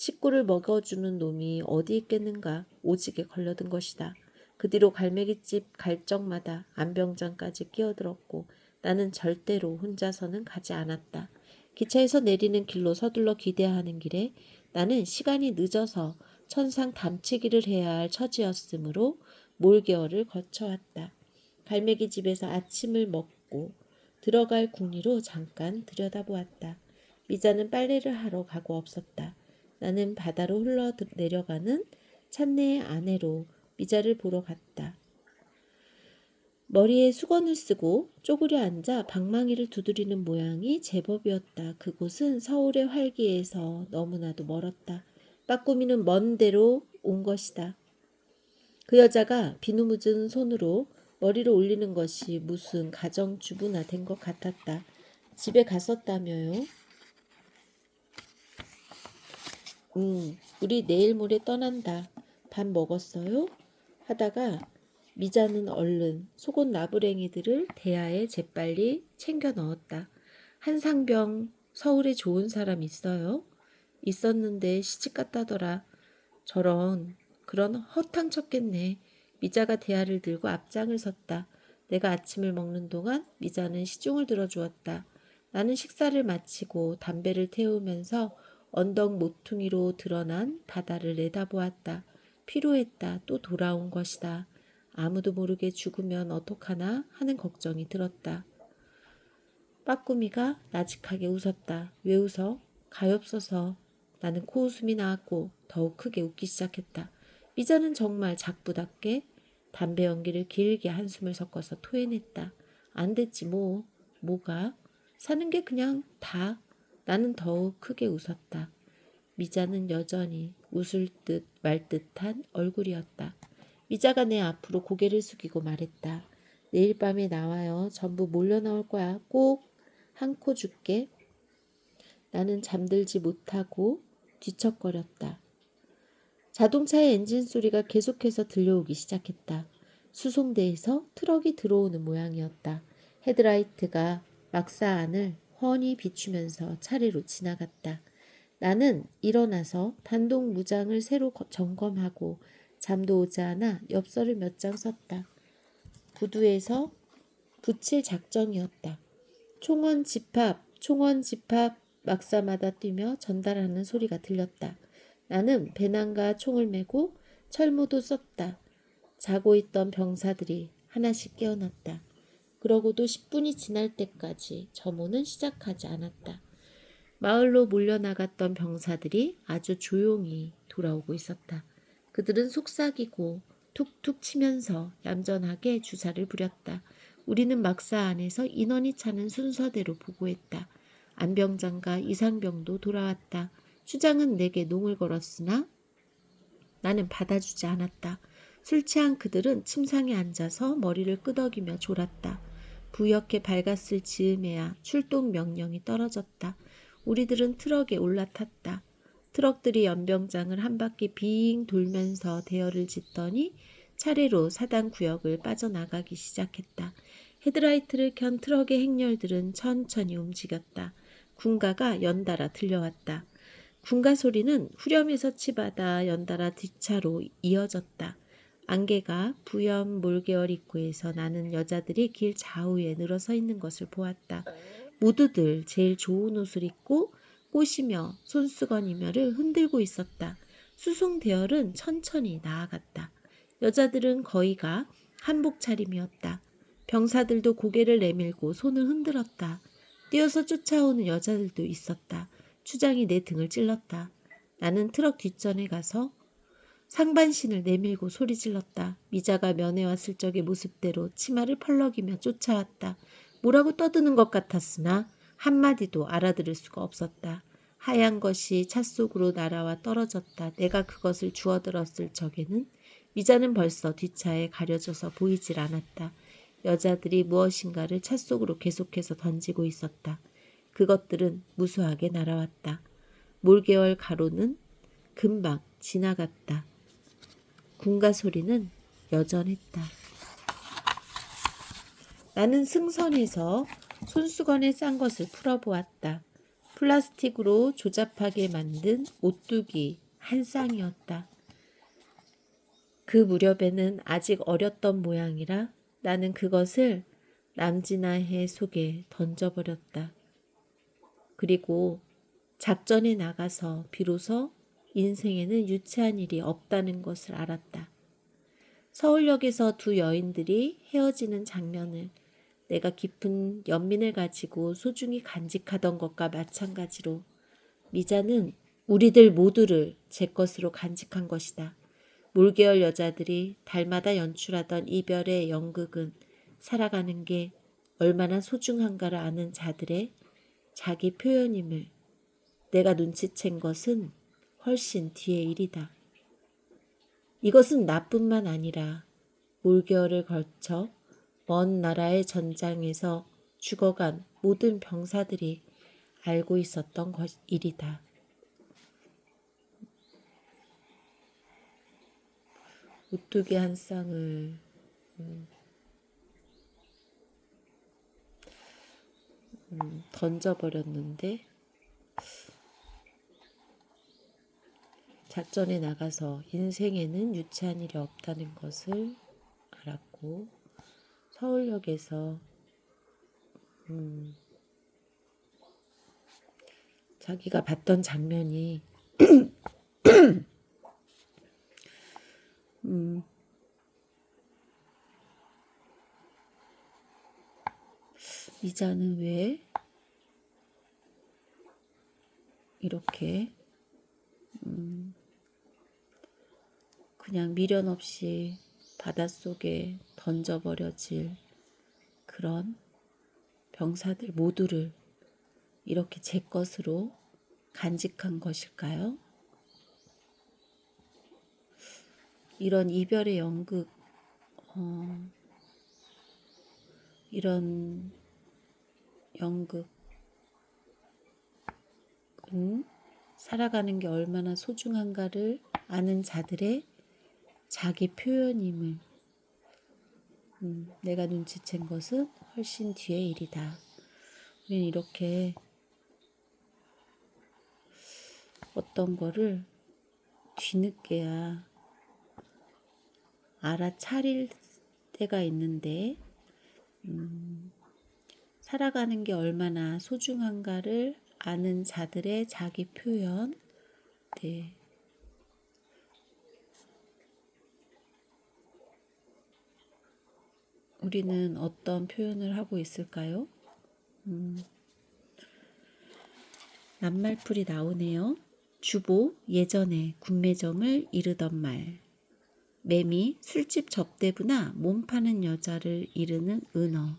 식구를 먹여주는 놈이 어디 있겠는가 오직에 걸려든 것이다. 그 뒤로 갈매기집 갈 적마다 안병장까지 끼어들었고 나는 절대로 혼자서는 가지 않았다. 기차에서 내리는 길로 서둘러 기대하는 길에 나는 시간이 늦어서 천상 담치기를 해야 할 처지였으므로 몰개월을 거쳐왔다. 갈매기 집에서 아침을 먹고 들어갈 궁리로 잠깐 들여다보았다. 미자는 빨래를 하러 가고 없었다. 나는 바다로 흘러내려가는 찬내의 아내로 미자를 보러 갔다. 머리에 수건을 쓰고 쪼그려 앉아 방망이를 두드리는 모양이 제법이었다. 그곳은 서울의 활기에서 너무나도 멀었다. 빠꾸미는 먼 데로 온 것이다. 그 여자가 비누묻은 손으로 머리를 올리는 것이 무슨 가정주부나 된 것 같았다. 집에 갔었다며요? 우리 내일 모레 떠난다. 밥 먹었어요? 하다가 미자는 얼른 속옷 나부랭이들을 대야에 재빨리 챙겨 넣었다. 한상병 서울에 좋은 사람 있어요? 있었는데 시집갔다더라. 그런 허탕 쳤겠네. 미자가 대야를 들고 앞장을 섰다. 내가 아침을 먹는 동안 미자는 시중을 들어주었다. 나는 식사를 마치고 담배를 태우면서 언덕 모퉁이로 드러난 바다를 내다보았다. 피로했다. 또 돌아온 것이다. 아무도 모르게 죽으면 어떡하나 하는 걱정이 들었다. 빠꾸미가 나직하게 웃었다. 왜 웃어? 가엾어서. 나는 코웃음이 나왔고 더욱 크게 웃기 시작했다. 미자는 정말 작부답게 담배 연기를 길게 한숨을 섞어서 토해냈다. 안 됐지 뭐. 뭐가? 사는 게 그냥 다. 나는 더욱 크게 웃었다. 미자는 여전히 웃을 듯 말 듯한 얼굴이었다. 미자가 내 앞으로 고개를 숙이고 말했다. 내일 밤에 나와요. 전부 몰려 나올 거야. 꼭 한 코 줄게. 나는 잠들지 못하고 뒤척거렸다. 자동차의 엔진 소리가 계속해서 들려오기 시작했다. 수송대에서 트럭이 들어오는 모양이었다. 헤드라이트가 막사 안을 훤히 비추면서 차례로 지나갔다. 나는 일어나서 단독 무장을 새로 점검하고 잠도 오지 않아 엽서를 몇 장 썼다. 부두에서 붙일 작정이었다. 총원 집합 막사마다 뛰며 전달하는 소리가 들렸다. 나는 배낭과 총을 메고 철모도 썼다. 자고 있던 병사들이 하나씩 깨어났다. 그러고도 10분이 지날 때까지 점호는 시작하지 않았다. 마을로 몰려나갔던 병사들이 아주 조용히 돌아오고 있었다. 그들은 속삭이고 툭툭 치면서 얌전하게 주사를 부렸다. 우리는 막사 안에서 인원이 차는 순서대로 보고했다. 안병장과 이상병도 돌아왔다. 추장은 내게 농을 걸었으나 나는 받아주지 않았다. 술 취한 그들은 침상에 앉아서 머리를 끄덕이며 졸았다. 부옇게 밝았을 즈음에야 출동 명령이 떨어졌다. 우리들은 트럭에 올라탔다. 트럭들이 연병장을 한 바퀴 빙 돌면서 대열을 짓더니 차례로 사당 구역을 빠져나가기 시작했다. 헤드라이트를 켠 트럭의 행렬들은 천천히 움직였다. 군가가 연달아 들려왔다. 군가 소리는 후렴에서 치받아 연달아 뒷차로 이어졌다. 안개가 부연 몰개월 입구에서 나는 여자들이 길 좌우에 늘어서 있는 것을 보았다. 모두들 제일 좋은 옷을 입고 꼬시며 손수건이며를 흔들고 있었다. 수송 대열은 천천히 나아갔다. 여자들은 거의가 한복 차림이었다. 병사들도 고개를 내밀고 손을 흔들었다. 뛰어서 쫓아오는 여자들도 있었다. 추장이 내 등을 찔렀다. 나는 트럭 뒷전에 가서 상반신을 내밀고 소리 질렀다. 미자가 면회 왔을 적의 모습대로 치마를 펄럭이며 쫓아왔다. 뭐라고 떠드는 것 같았으나 한마디도 알아들을 수가 없었다. 하얀 것이 차 속으로 날아와 떨어졌다. 내가 그것을 주워들었을 적에는 미자는 벌써 뒷차에 가려져서 보이질 않았다. 여자들이 무엇인가를 차 속으로 계속해서 던지고 있었다. 그것들은 무수하게 날아왔다. 몰개월 가로는 금방 지나갔다. 군가 소리는 여전했다. 나는 승선에서 손수건에 싼 것을 풀어보았다. 플라스틱으로 조잡하게 만든 오뚜기 한 쌍이었다. 그 무렵에는 아직 어렸던 모양이라 나는 그것을 남진아해 속에 던져버렸다. 그리고 작전에 나가서 비로소 인생에는 유치한 일이 없다는 것을 알았다. 서울역에서 두 여인들이 헤어지는 장면을 내가 깊은 연민을 가지고 소중히 간직하던 것과 마찬가지로 미자는 우리들 모두를 제 것으로 간직한 것이다. 몰계열 여자들이 달마다 연출하던 이별의 연극은 살아가는 게 얼마나 소중한가를 아는 자들의 자기 표현임을 내가 눈치챈 것은 훨씬 뒤의 일이다. 이것은 나뿐만 아니라 몰계열을 걸쳐 먼 나라의 전장에서 죽어간 모든 병사들이 알고 있었던 일이다. 오뚜기 한 쌍을 던져버렸는데 작전에 나가서 인생에는 유치한 일이 없다는 것을 알았고 서울역에서 자기가 봤던 장면이 미자는 왜 이렇게 그냥 미련 없이 바닷속에 던져버려질 그런 병사들 모두를 이렇게 제 것으로 간직한 것일까요? 이런 이별의 연극, 이런 연극은 살아가는 게 얼마나 소중한가를 아는 자들의 자기 표현임을 내가 눈치챈 것은 훨씬 뒤의 일이다. 우리는 이렇게 어떤 거를 뒤늦게야 알아차릴 때가 있는데 살아가는 게 얼마나 소중한가를 아는 자들의 자기 표현, 네. 우리는 어떤 표현을 하고 있을까요? 낱말풀이 나오네요. 주보 예전에 군매점을 이르던 말. 매미 술집 접대부나 몸 파는 여자를 이르는 은어.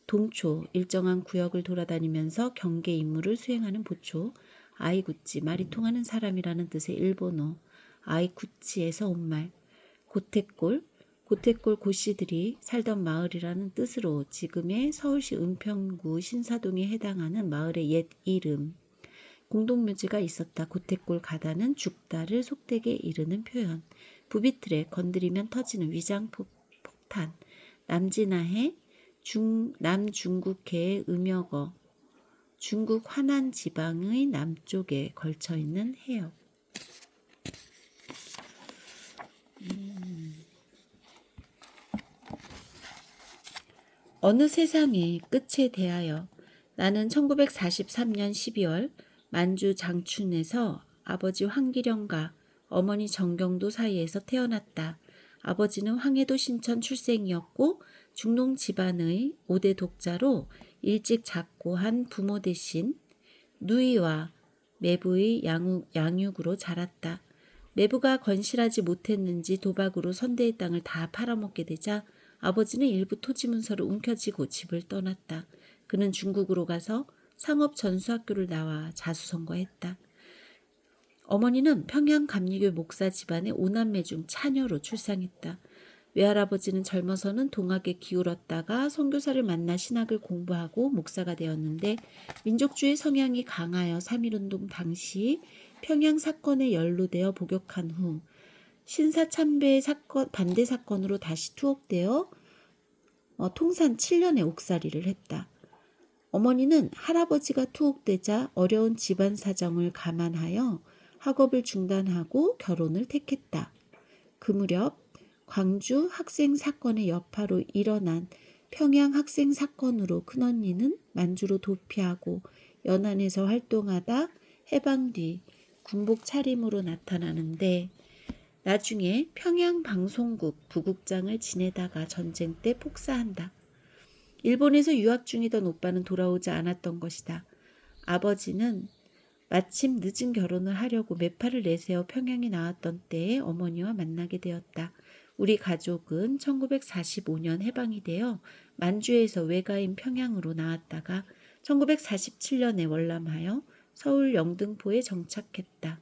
동초 일정한 구역을 돌아다니면서 경계 임무를 수행하는 보초. 아이구치 말이 통하는 사람이라는 뜻의 일본어. 아이구치에서 온 말. 고택골 고씨들이 살던 마을이라는 뜻으로 지금의 서울시 은평구 신사동에 해당하는 마을의 옛 이름. 공동묘지가 있었다. 고택골 가다는 죽다를 속되게 이르는 표현. 부비틀에 건드리면 터지는 위장폭탄. 남진아해 남중국해의 음역어. 중국 화난 지방의 남쪽에 걸쳐있는 해역. 어느 세상의 끝에 대하여 나는 1943년 12월 만주 장춘에서 아버지 황기령과 어머니 정경도 사이에서 태어났다. 아버지는 황해도 신천 출생이었고 중농 집안의 5대 독자로 일찍 작고한 부모 대신 누이와 매부의 양육으로 자랐다. 매부가 건실하지 못했는지 도박으로 선대의 땅을 다 팔아먹게 되자 아버지는 일부 토지 문서를 움켜쥐고 집을 떠났다. 그는 중국으로 가서 상업전수학교를 나와 자수성가했다. 어머니는 평양 감리교 목사 집안의 5남매 중 차녀로 출상했다. 외할아버지는 젊어서는 동학에 기울었다가 선교사를 만나 신학을 공부하고 목사가 되었는데 민족주의 성향이 강하여 3.1운동 당시 평양 사건에 연루되어 복역한 후 신사참배 반대 사건으로 다시 투옥되어 통산 7년의 옥살이를 했다. 어머니는 할아버지가 투옥되자 어려운 집안 사정을 감안하여 학업을 중단하고 결혼을 택했다. 그 무렵 광주 학생 사건의 여파로 일어난 평양 학생 사건으로 큰언니는 만주로 도피하고 연안에서 활동하다 해방 뒤 군복 차림으로 나타나는데 나중에 평양방송국 부국장을 지내다가 전쟁 때 폭사한다. 일본에서 유학 중이던 오빠는 돌아오지 않았던 것이다. 아버지는 마침 늦은 결혼을 하려고 매파를 내세워 평양에 나왔던 때에 어머니와 만나게 되었다. 우리 가족은 1945년 해방이 되어 만주에서 외가인 평양으로 나왔다가 1947년에 월남하여 서울 영등포에 정착했다.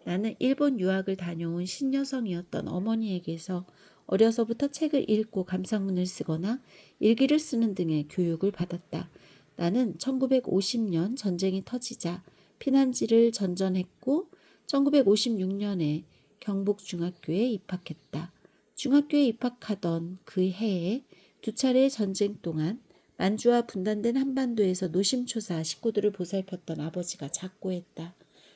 나는 일본 유학을 다녀온 신여성이었던 어머니에게서 어려서부터 책을 읽고 감상문을 쓰거나 일기를 쓰는 등의 교육을 받았다. 나는 1950년 전쟁이 터지자 피난지를 전전했고 1956년에 경북중학교에 입학했다. 중학교에 입학하던 그 해에 두 차례의 전쟁 동안 만주와 분단된 한반도에서 노심초사 식구들을 보살폈던 아버지가 작고했다.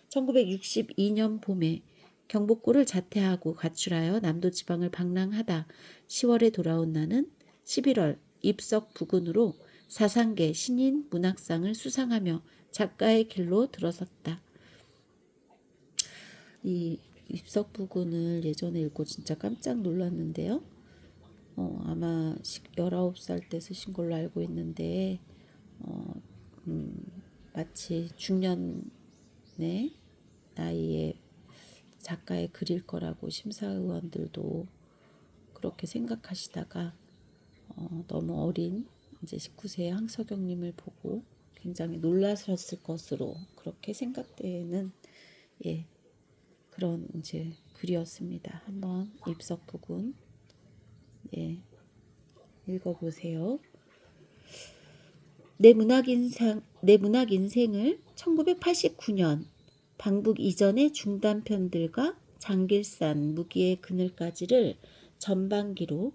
1962년 봄에 경복고를 자퇴하고 가출하여 남도지방을 방랑하다 10월에 돌아온 나는 11월 입석 부군으로 사상계 신인 문학상을 수상하며 작가의 길로 들어섰다. 이 입석 부군을 예전에 읽고 진짜 깜짝 놀랐는데요. 아마 19살 때 쓰신 걸로 알고 있는데 마치 중년의 나이에 작가의 글일 거라고 심사위원들도 그렇게 생각하시다가 너무 어린 이제 19세의 황석영님을 보고 굉장히 놀라셨을 것으로 그렇게 생각되는 그런 이제 글이었습니다. 한번 입석 부분 읽어보세요. 내 문학 인생을 1989년 방북 이전의 중단편들과 장길산 무기의 그늘까지를 전반기로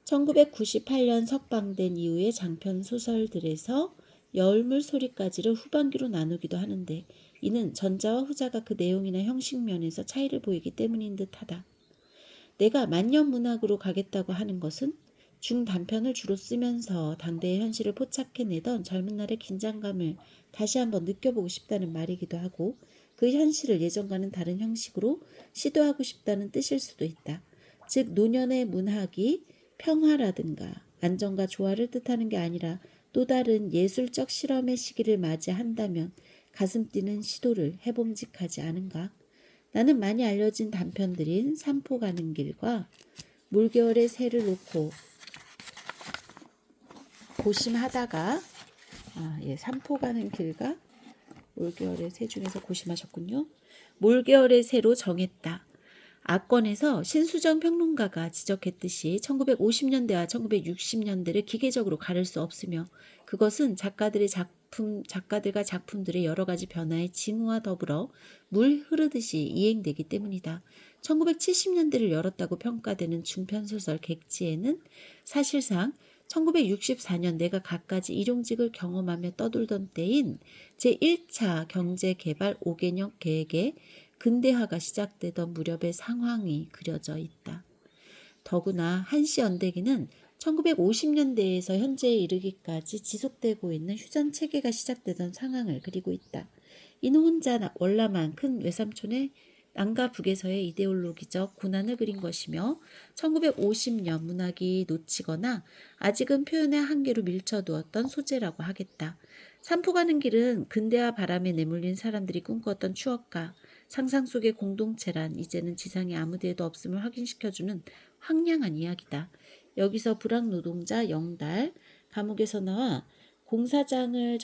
1998년 석방된 이후의 장편 소설들에서 여울물 소리까지를 후반기로 나누기도 하는데 이는 전자와 후자가 그 내용이나 형식 면에서 차이를 보이기 때문인 듯하다. 내가 만년 문학으로 가겠다고 하는 것은 중단편을 주로 쓰면서 당대의 현실을 포착해내던 젊은 날의 긴장감을 다시 한번 느껴보고 싶다는 말이기도 하고 그 현실을 예전과는 다른 형식으로 시도하고 싶다는 뜻일 수도 있다. 즉 노년의 문학이 평화라든가 안정과 조화를 뜻하는 게 아니라 또 다른 예술적 실험의 시기를 맞이한다면 가슴 뛰는 시도를 해봄직하지 않은가? 나는 많이 알려진 단편들인 산포 가는 길과 물개월의 새를 놓고 고심하다가 산포 가는 길과 물개월의 새 중에서 고심하셨군요. 물개월의 새로 정했다. 아권에서 신수정 평론가가 지적했듯이 1950년대와 1960년대를 기계적으로 가를 수 없으며 그것은 작가들과 작품들의 여러 가지 변화의 징후와 더불어 물 흐르듯이 이행되기 때문이다. 1970년대를 열었다고 평가되는 중편소설 객지에는 사실상 1964년 내가 갖가지 일용직을 경험하며 떠돌던 때인 제1차 경제개발 5개년 계획의 근대화가 시작되던 무렵의 상황이 그려져 있다. 더구나 한시 연대기는 1950년대에서 현재에 이르기까지 지속되고 있는 휴전 체계가 시작되던 상황을 그리고 있다. 이는 혼자 월남한 큰 외삼촌의 남과 북에서의 이데올로기적 고난을 그린 것이며 1950년 문학이 놓치거나 아직은 표현의 한계로 밀쳐두었던 소재라고 하겠다. 산포 가는 길은 근대화 바람에 내몰린 사람들이 꿈꿨던 추억과 상상 속의 공동체란 이제는 지상에 아무 데에도 없음을 확인시켜주는 황량한 이야기다. 여기서 불황 노동자 영달, 감옥에서 나와 공사장을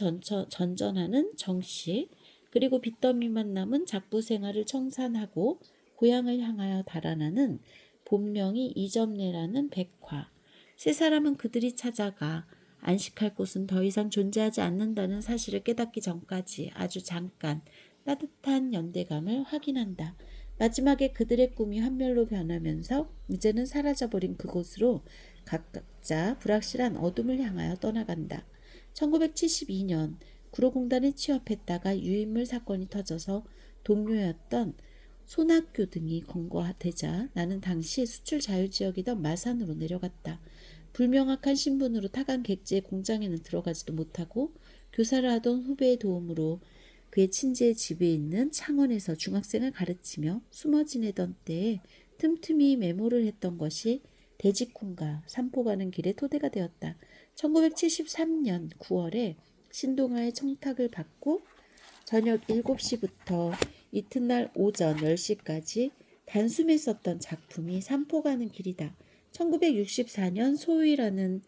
전전하는 정씨, 그리고 빚더미만 남은 작부 생활을 청산하고 고향을 향하여 달아나는 본명이 이점례라는 백화. 세 사람은 그들이 찾아가 안식할 곳은 더 이상 존재하지 않는다는 사실을 깨닫기 전까지 아주 잠깐 따뜻한 연대감을 확인한다. 마지막에 그들의 꿈이 환멸로 변하면서 이제는 사라져버린 그곳으로 각자 불확실한 어둠을 향하여 떠나간다. 1972년 구로공단에 취업했다가 유인물 사건이 터져서 동료였던 손학규 등이 검거되자 나는 당시 수출 자유지역이던 마산으로 내려갔다. 불명확한 신분으로 타간 객지의 공장에는 들어가지도 못하고 교사를 하던 후배의 도움으로 그의 친지의 집에 있는 창원에서 중학생을 가르치며 숨어 지내던 때에 틈틈이 메모를 했던 것이 대직군가 산포 가는 길의 토대가 되었다. 1973년 9월에 신동아의 청탁을 받고 저녁 7시부터 이튿날 오전 10시까지 단숨에 썼던 작품이 산포 가는 길이다. 1964년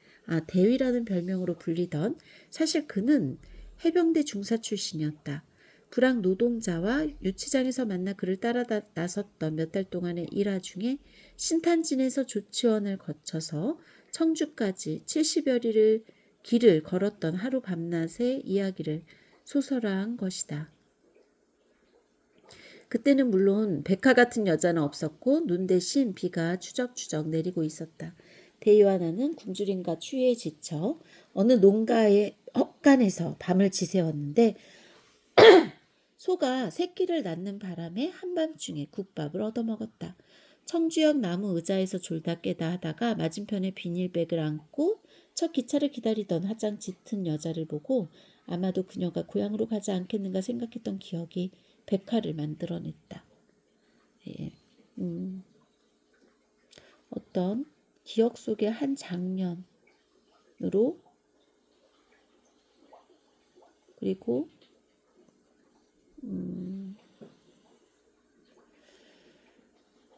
대위라는 별명으로 불리던, 사실 그는 해병대 중사 출신이었다. 불황 노동자와 유치장에서 만나 그를 따라 나섰던 몇 달 동안의 일화 중에 신탄진에서 조치원을 거쳐서 청주까지 70여리를 길을 걸었던 하루 밤낮의 이야기를 소설화한 것이다. 그때는 물론 백화 같은 여자는 없었고 눈 대신 비가 추적추적 내리고 있었다. 대위와 나는 굶주림과 추위에 지쳐 어느 농가의 헛간에서 밤을 지새웠는데 소가 새끼를 낳는 바람에 한밤중에 국밥을 얻어먹었다. 청주역 나무 의자에서 졸다 깨다 하다가 맞은편에 비닐백을 안고 첫 기차를 기다리던 화장 짙은 여자를 보고 아마도 그녀가 고향으로 가지 않겠는가 생각했던 기억이 백화를 만들어냈다. 예. 어떤 기억 속의 한 장면으로, 그리고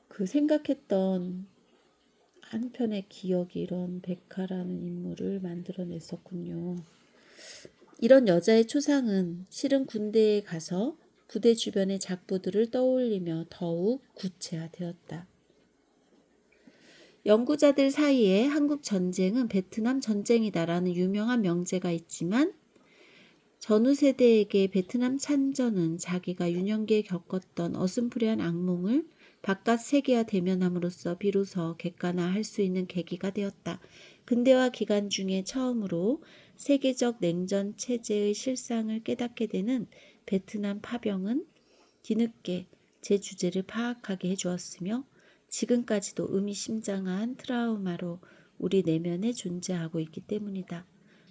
그 생각했던 한편의 기억이 이런 백화라는 인물을 만들어냈었군요. 이런 여자의 초상은 실은 군대에 가서 부대 주변의 작부들을 떠올리며 더욱 구체화되었다. 연구자들 사이에 한국 전쟁은 베트남 전쟁이다라는 유명한 명제가 있지만 전후 세대에게 베트남 참전은 자기가 유년기에 겪었던 어슴푸레한 악몽을 바깥 세계와 대면함으로써 비로소 객관화할 수 있는 계기가 되었다. 근대화 기간 중에 처음으로 세계적 냉전 체제의 실상을 깨닫게 되는 베트남 파병은 뒤늦게 제 주제를 파악하게 해주었으며 지금까지도 의미심장한 트라우마로 우리 내면에 존재하고 있기 때문이다.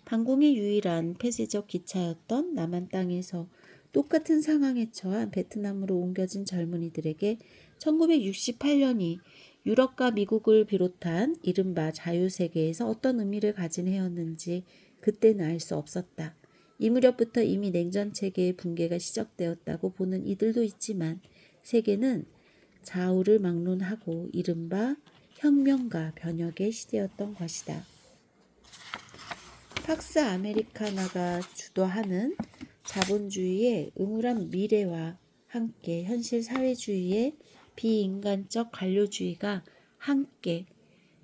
방공의 유일한 폐쇄적 기차였던 남한 땅에서 똑같은 상황에 처한 베트남으로 옮겨진 젊은이들에게 1968년이 유럽과 미국을 비롯한 이른바 자유세계에서 어떤 의미를 가진 해였는지 그때는 알 수 없었다. 이 무렵부터 이미 냉전체계의 붕괴가 시작되었다고 보는 이들도 있지만 세계는 좌우를 막론하고 이른바 혁명과 변혁의 시대였던 것이다. 팍스 아메리카나가 주도하는 자본주의의 음울한 미래와 함께 현실 사회주의의 비인간적 관료주의가 함께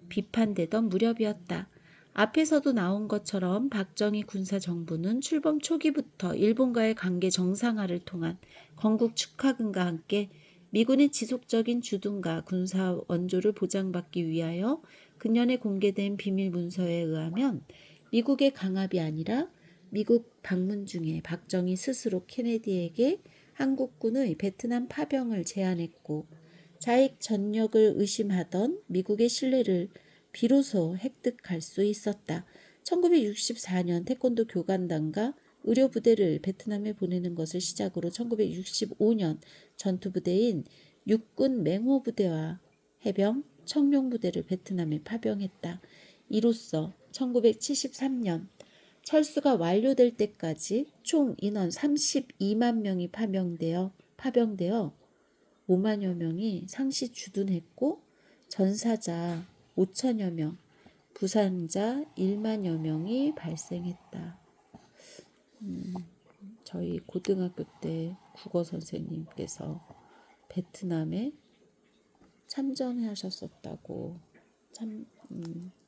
비판되던 무렵이었다. 앞에서도 나온 것처럼 박정희 군사정부는 출범 초기부터 일본과의 관계 정상화를 통한 건국 축하금과 함께 미군의 지속적인 주둔과 군사 원조를 보장받기 위하여 근년에 공개된 비밀 문서에 의하면 미국의 강압이 아니라 미국 방문 중에 박정희 스스로 케네디에게 한국군의 베트남 파병을 제안했고 자익 전력을 의심하던 미국의 신뢰를 비로소 획득할 수 있었다. 1964년 태권도 교관단과 의료부대를 베트남에 보내는 것을 시작으로 1965년 전투부대인 육군 맹호부대와 해병 청룡부대를 베트남에 파병했다. 이로써 1973년 철수가 완료될 때까지 총 인원 32만 명이 파병되어 5만여 명이 상시 주둔했고 전사자 5천여 명, 부상자 1만여 명이 발생했다. 저희 고등학교 때 국어 선생님께서 베트남에 참전하셨었다고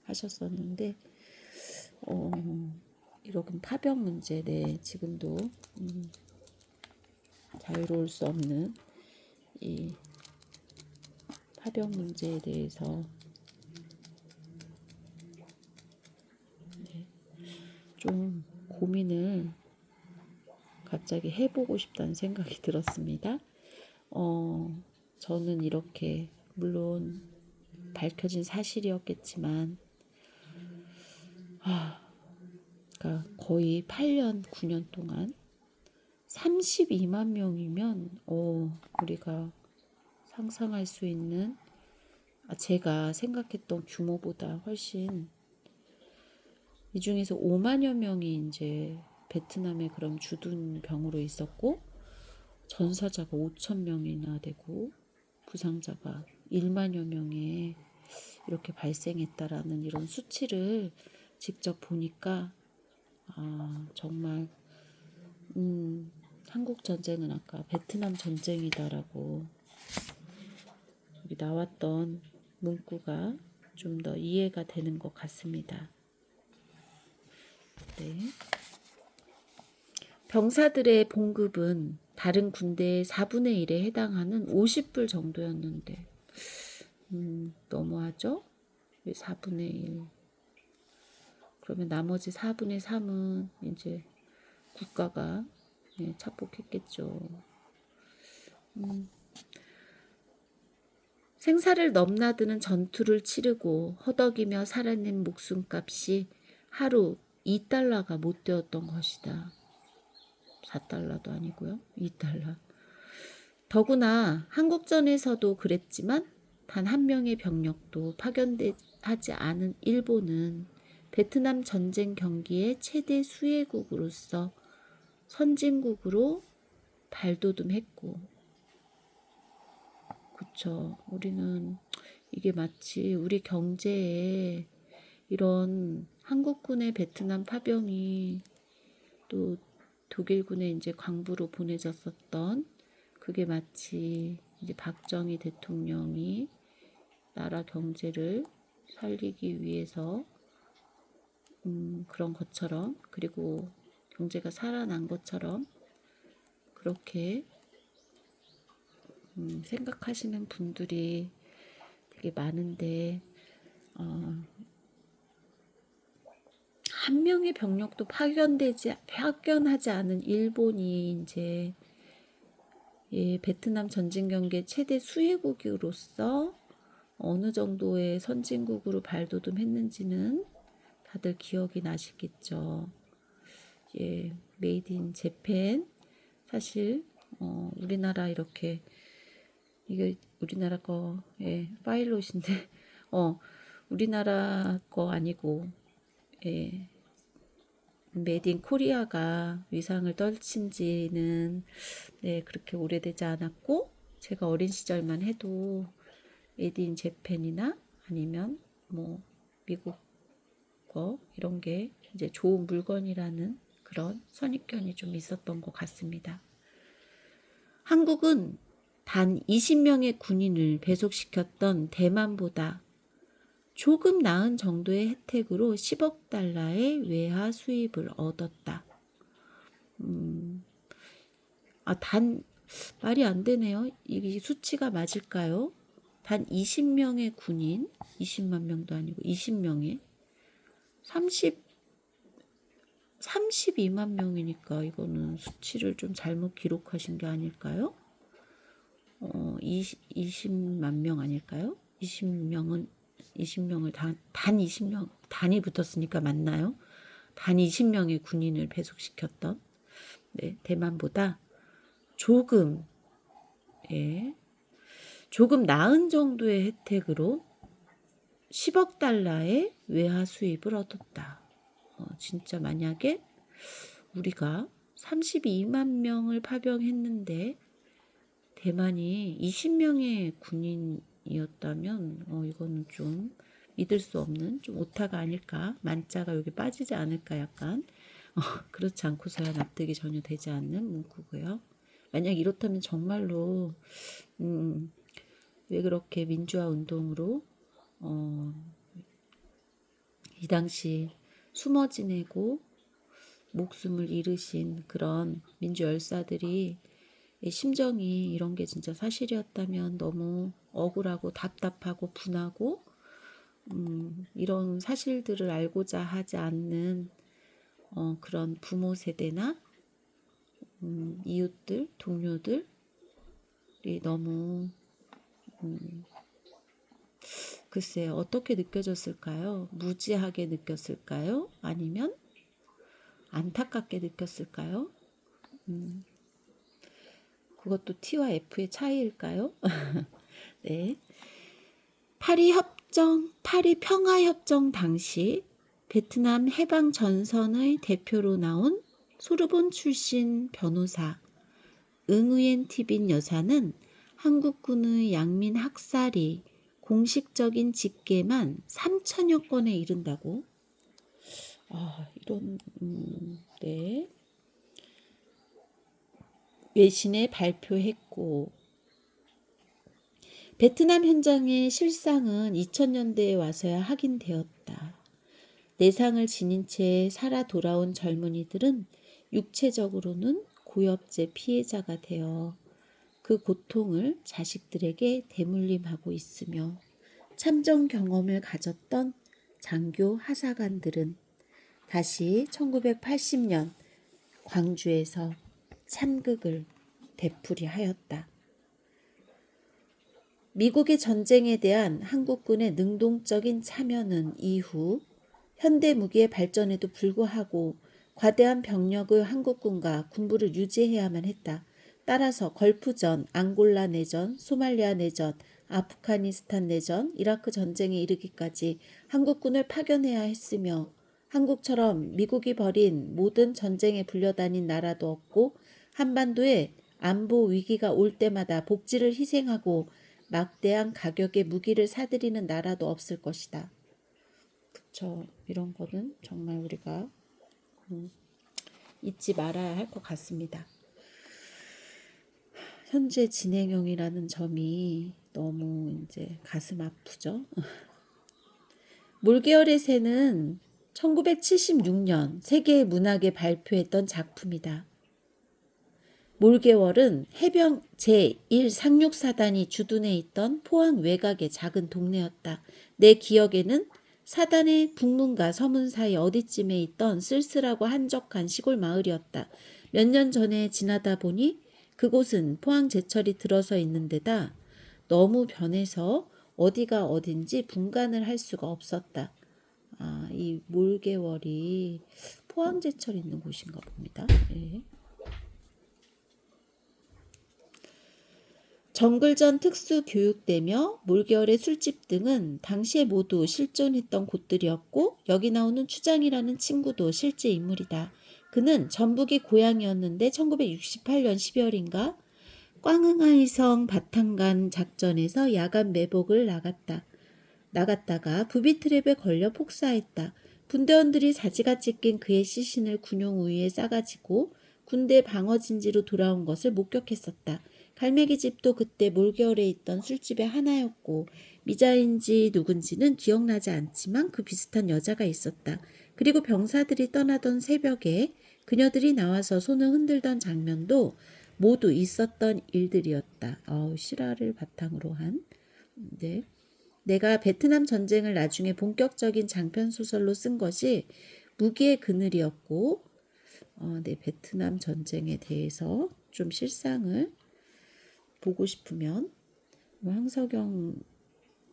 하셨었는데 이런 파병 문제, 지금도 자유로울 수 없는 이 파병 문제에 대해서 좀 고민을 갑자기 해보고 싶다는 생각이 들었습니다. 저는 이렇게 물론 밝혀진 사실이었겠지만 그러니까 거의 8년, 9년 동안 32만 명이면 우리가 상상할 수 있는 제가 생각했던 규모보다 훨씬 이 중에서 5만여 명이 이제 베트남에 그럼 주둔 병으로 있었고 전사자가 5천 명이나 되고 부상자가 1만여 명에 이렇게 발생했다라는 이런 수치를 직접 보니까 정말 한국 전쟁은 아까 베트남 전쟁이다라고 여기 나왔던 문구가 좀 더 이해가 되는 것 같습니다. 네. 병사들의 봉급은 다른 군대의 4분의 1에 해당하는 50불 정도였는데 너무하죠? 왜 4분의 1? 그러면 나머지 4분의 3은 이제 국가가 착복했겠죠. 생사를 넘나드는 전투를 치르고 허덕이며 살아낸 목숨값이 하루 2달러가 못 되었던 것이다. 4달러도 아니고요. 2달러. 더구나 한국전에서도 그랬지만 단 한 명의 병력도 파견하지 않은 일본은 베트남 전쟁 경기의 최대 수혜국으로서 선진국으로 발돋움했고, 그쵸. 우리는 이게 마치 우리 경제에 이런 한국군의 베트남 파병이 또 독일군의 이제 광부로 보내졌었던 그게 마치 이제 박정희 대통령이 나라 경제를 살리기 위해서 그런 것처럼, 그리고 경제가 살아난 것처럼 그렇게 생각하시는 분들이 되게 많은데 한 명의 병력도 파견하지 않은 일본이 이제 베트남 전쟁 경기의 최대 수혜국으로서 어느 정도의 선진국으로 발돋움했는지는 다들 기억이 나시겠죠. 메이드 인 재팬. 사실 우리나라 이렇게 이게 우리나라 거의 파일럿인데 우리나라 거 아니고 메이드 인 코리아가 위상을 떨친 지는 그렇게 오래되지 않았고, 제가 어린 시절만 해도 메이드 인 재팬이나 아니면 뭐 미국 거 이런 게 이제 좋은 물건이라는 그런 선입견이 좀 있었던 것 같습니다. 한국은 단 20명의 군인을 배속시켰던 대만보다 조금 나은 정도의 혜택으로 10억 달러의 외화 수입을 얻었다. 말이 안 되네요. 이 수치가 맞을까요? 단 20명의 군인, 20만 명도 아니고 20명의 32만 명이니까 이거는 수치를 좀 잘못 기록하신 게 아닐까요? 20만 명 아닐까요? 20명을 단 20명 단이 붙었으니까 맞나요? 단 20명의 군인을 배속시켰던 대만보다 조금 나은 정도의 혜택으로 10억 달러의 외화 수입을 얻었다. 진짜 만약에 우리가 32만 명을 파병했는데 대만이 20명의 군인이었다면 이거는 좀 믿을 수 없는 좀 오타가 아닐까, 만자가 여기 빠지지 않을까, 약간 그렇지 않고서야 납득이 전혀 되지 않는 문구고요. 만약 이렇다면 정말로 왜 그렇게 민주화 운동으로 이 당시 숨어 지내고 목숨을 잃으신 그런 민주 열사들이 심정이 이런 게 진짜 사실이었다면 너무 억울하고 답답하고 분하고 이런 사실들을 알고자 하지 않는 그런 부모 세대나 이웃들, 동료들이 너무 글쎄요, 어떻게 느껴졌을까요? 무지하게 느꼈을까요? 아니면 안타깝게 느꼈을까요? 그것도 T와 F의 차이일까요? 네. 파리 평화협정 당시 베트남 해방 전선의 대표로 나온 소르본 출신 변호사 응우옌 티빈 여사는 한국군의 양민 학살이 공식적인 집계만 3천여 건에 이른다고. 이런 네. 외신에 발표했고, 베트남 현장의 실상은 2000년대에 와서야 확인되었다. 내상을 지닌 채 살아 돌아온 젊은이들은 육체적으로는 고엽제 피해자가 되어 그 고통을 자식들에게 대물림하고 있으며, 참전 경험을 가졌던 장교 하사관들은 다시 1980년 광주에서 참극을 되풀이하였다. 미국의 전쟁에 대한 한국군의 능동적인 참여는 이후 현대 무기의 발전에도 불구하고 과대한 병력의 한국군과 군부를 유지해야만 했다. 따라서 걸프전, 앙골라 내전, 소말리아 내전, 아프가니스탄 내전, 이라크 전쟁에 이르기까지 한국군을 파견해야 했으며, 한국처럼 미국이 벌인 모든 전쟁에 불려다닌 나라도 없고, 한반도에 안보 위기가 올 때마다 복지를 희생하고 막대한 가격의 무기를 사들이는 나라도 없을 것이다. 그쵸. 이런 거는 정말 우리가 잊지 말아야 할 것 같습니다. 현재 진행형이라는 점이 너무 이제 가슴 아프죠. 몰계열의 새는 1976년 세계 문학에 발표했던 작품이다. 몰계월은 해병 제1상륙사단이 주둔해 있던 포항 외곽의 작은 동네였다. 내 기억에는 사단의 북문과 서문 사이 어디쯤에 있던 쓸쓸하고 한적한 시골 마을이었다. 몇 년 전에 지나다 보니 그곳은 포항 제철이 들어서 있는 데다 너무 변해서 어디가 어딘지 분간을 할 수가 없었다. 이 몰계월이 포항 제철 있는 곳인가 봅니다. 네. 정글전 특수교육대며 몰계열의 술집 등은 당시에 모두 실존했던 곳들이었고, 여기 나오는 추장이라는 친구도 실제 인물이다. 그는 전북이 고향이었는데 1968년 12월인가 꽝흥하이성 바탕간 작전에서 야간 매복을 나갔다가 부비 트랩에 걸려 폭사했다. 분대원들이 사지가 찢긴 그의 시신을 군용 우유에 싸가지고 군대 방어진지로 돌아온 것을 목격했었다. 갈매기 집도 그때 몰계열에 있던 술집의 하나였고, 미자인지 누군지는 기억나지 않지만 그 비슷한 여자가 있었다. 그리고 병사들이 떠나던 새벽에 그녀들이 나와서 손을 흔들던 장면도 모두 있었던 일들이었다. 실화를 바탕으로 한. 네. 내가 베트남 전쟁을 나중에 본격적인 장편 소설로 쓴 것이 무기의 그늘이었고, 네, 베트남 전쟁에 대해서 좀 실상을 보고 싶으면 황석영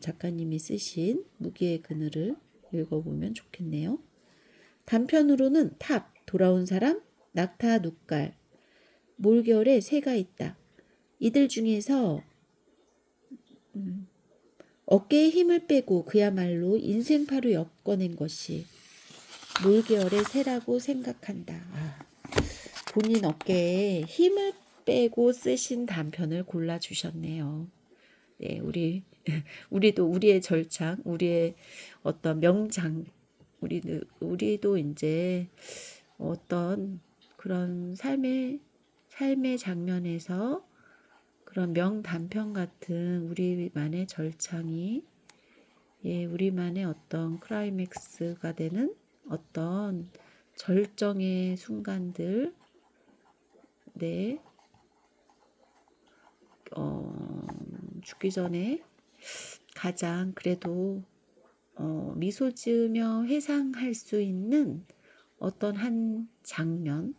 작가님이 쓰신 무기의 그늘을 읽어보면 좋겠네요. 단편으로는 탑, 돌아온 사람, 낙타 눕갈, 몰계열에 새가 있다. 이들 중에서 어깨에 힘을 빼고 그야말로 인생파로 엮어낸 것이 몰계열의 새라고 생각한다. 본인 어깨에 힘을 빼고 쓰신 단편을 골라주셨네요. 네, 우리도 우리의 절창, 우리의 어떤 명장, 우리도 이제 어떤 그런 삶의 장면에서 그런 명단편 같은 우리만의 절창이, 우리만의 어떤 클라이맥스가 되는 어떤 절정의 순간들, 네, 죽기 전에 가장 그래도 미소 지으며 회상할 수 있는 어떤 한 장면,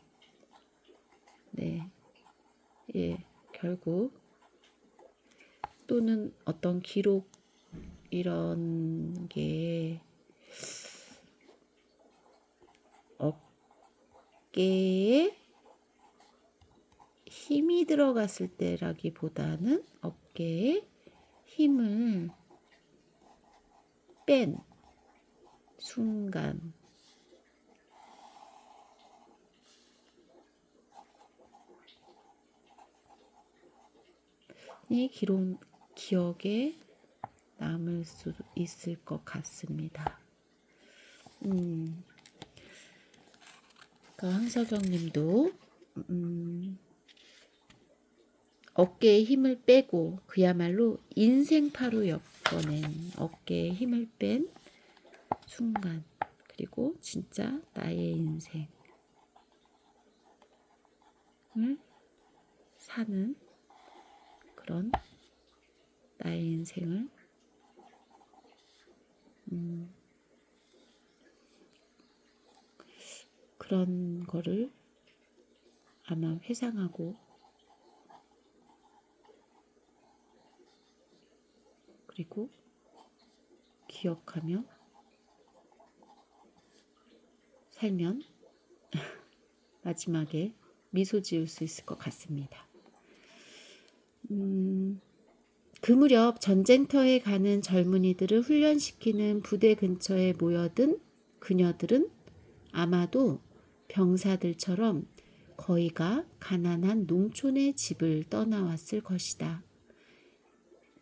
네, 예, 결국 또는 어떤 기록 이런 게 어깨에 힘이 들어갔을 때라기보다는 어깨에 힘을 뺀 순간, 이 기억에 남을 수 있을 것 같습니다. 그러니까 황석영님도 어깨에 힘을 빼고 그야말로 인생파로 엮어낸 어깨에 힘을 뺀 순간, 그리고 진짜 나의 인생을 사는 그런 나의 인생을 그런 거를 아마 회상하고 그리고 기억하며 살면 마지막에 미소 지을 수 있을 것 같습니다. 그 무렵 전쟁터에 가는 젊은이들을 훈련시키는 부대 근처에 모여든 그녀들은 아마도 병사들처럼 거의가 가난한 농촌의 집을 떠나왔을 것이다.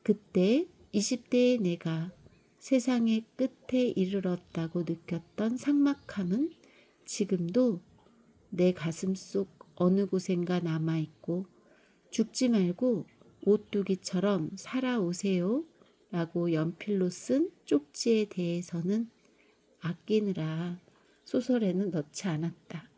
그때 20대의 내가 세상의 끝에 이르렀다고 느꼈던 삭막함은 지금도 내 가슴속 어느 곳엔가 남아있고, 죽지 말고 오뚜기처럼 살아오세요 라고 연필로 쓴 쪽지에 대해서는 아끼느라 소설에는 넣지 않았다.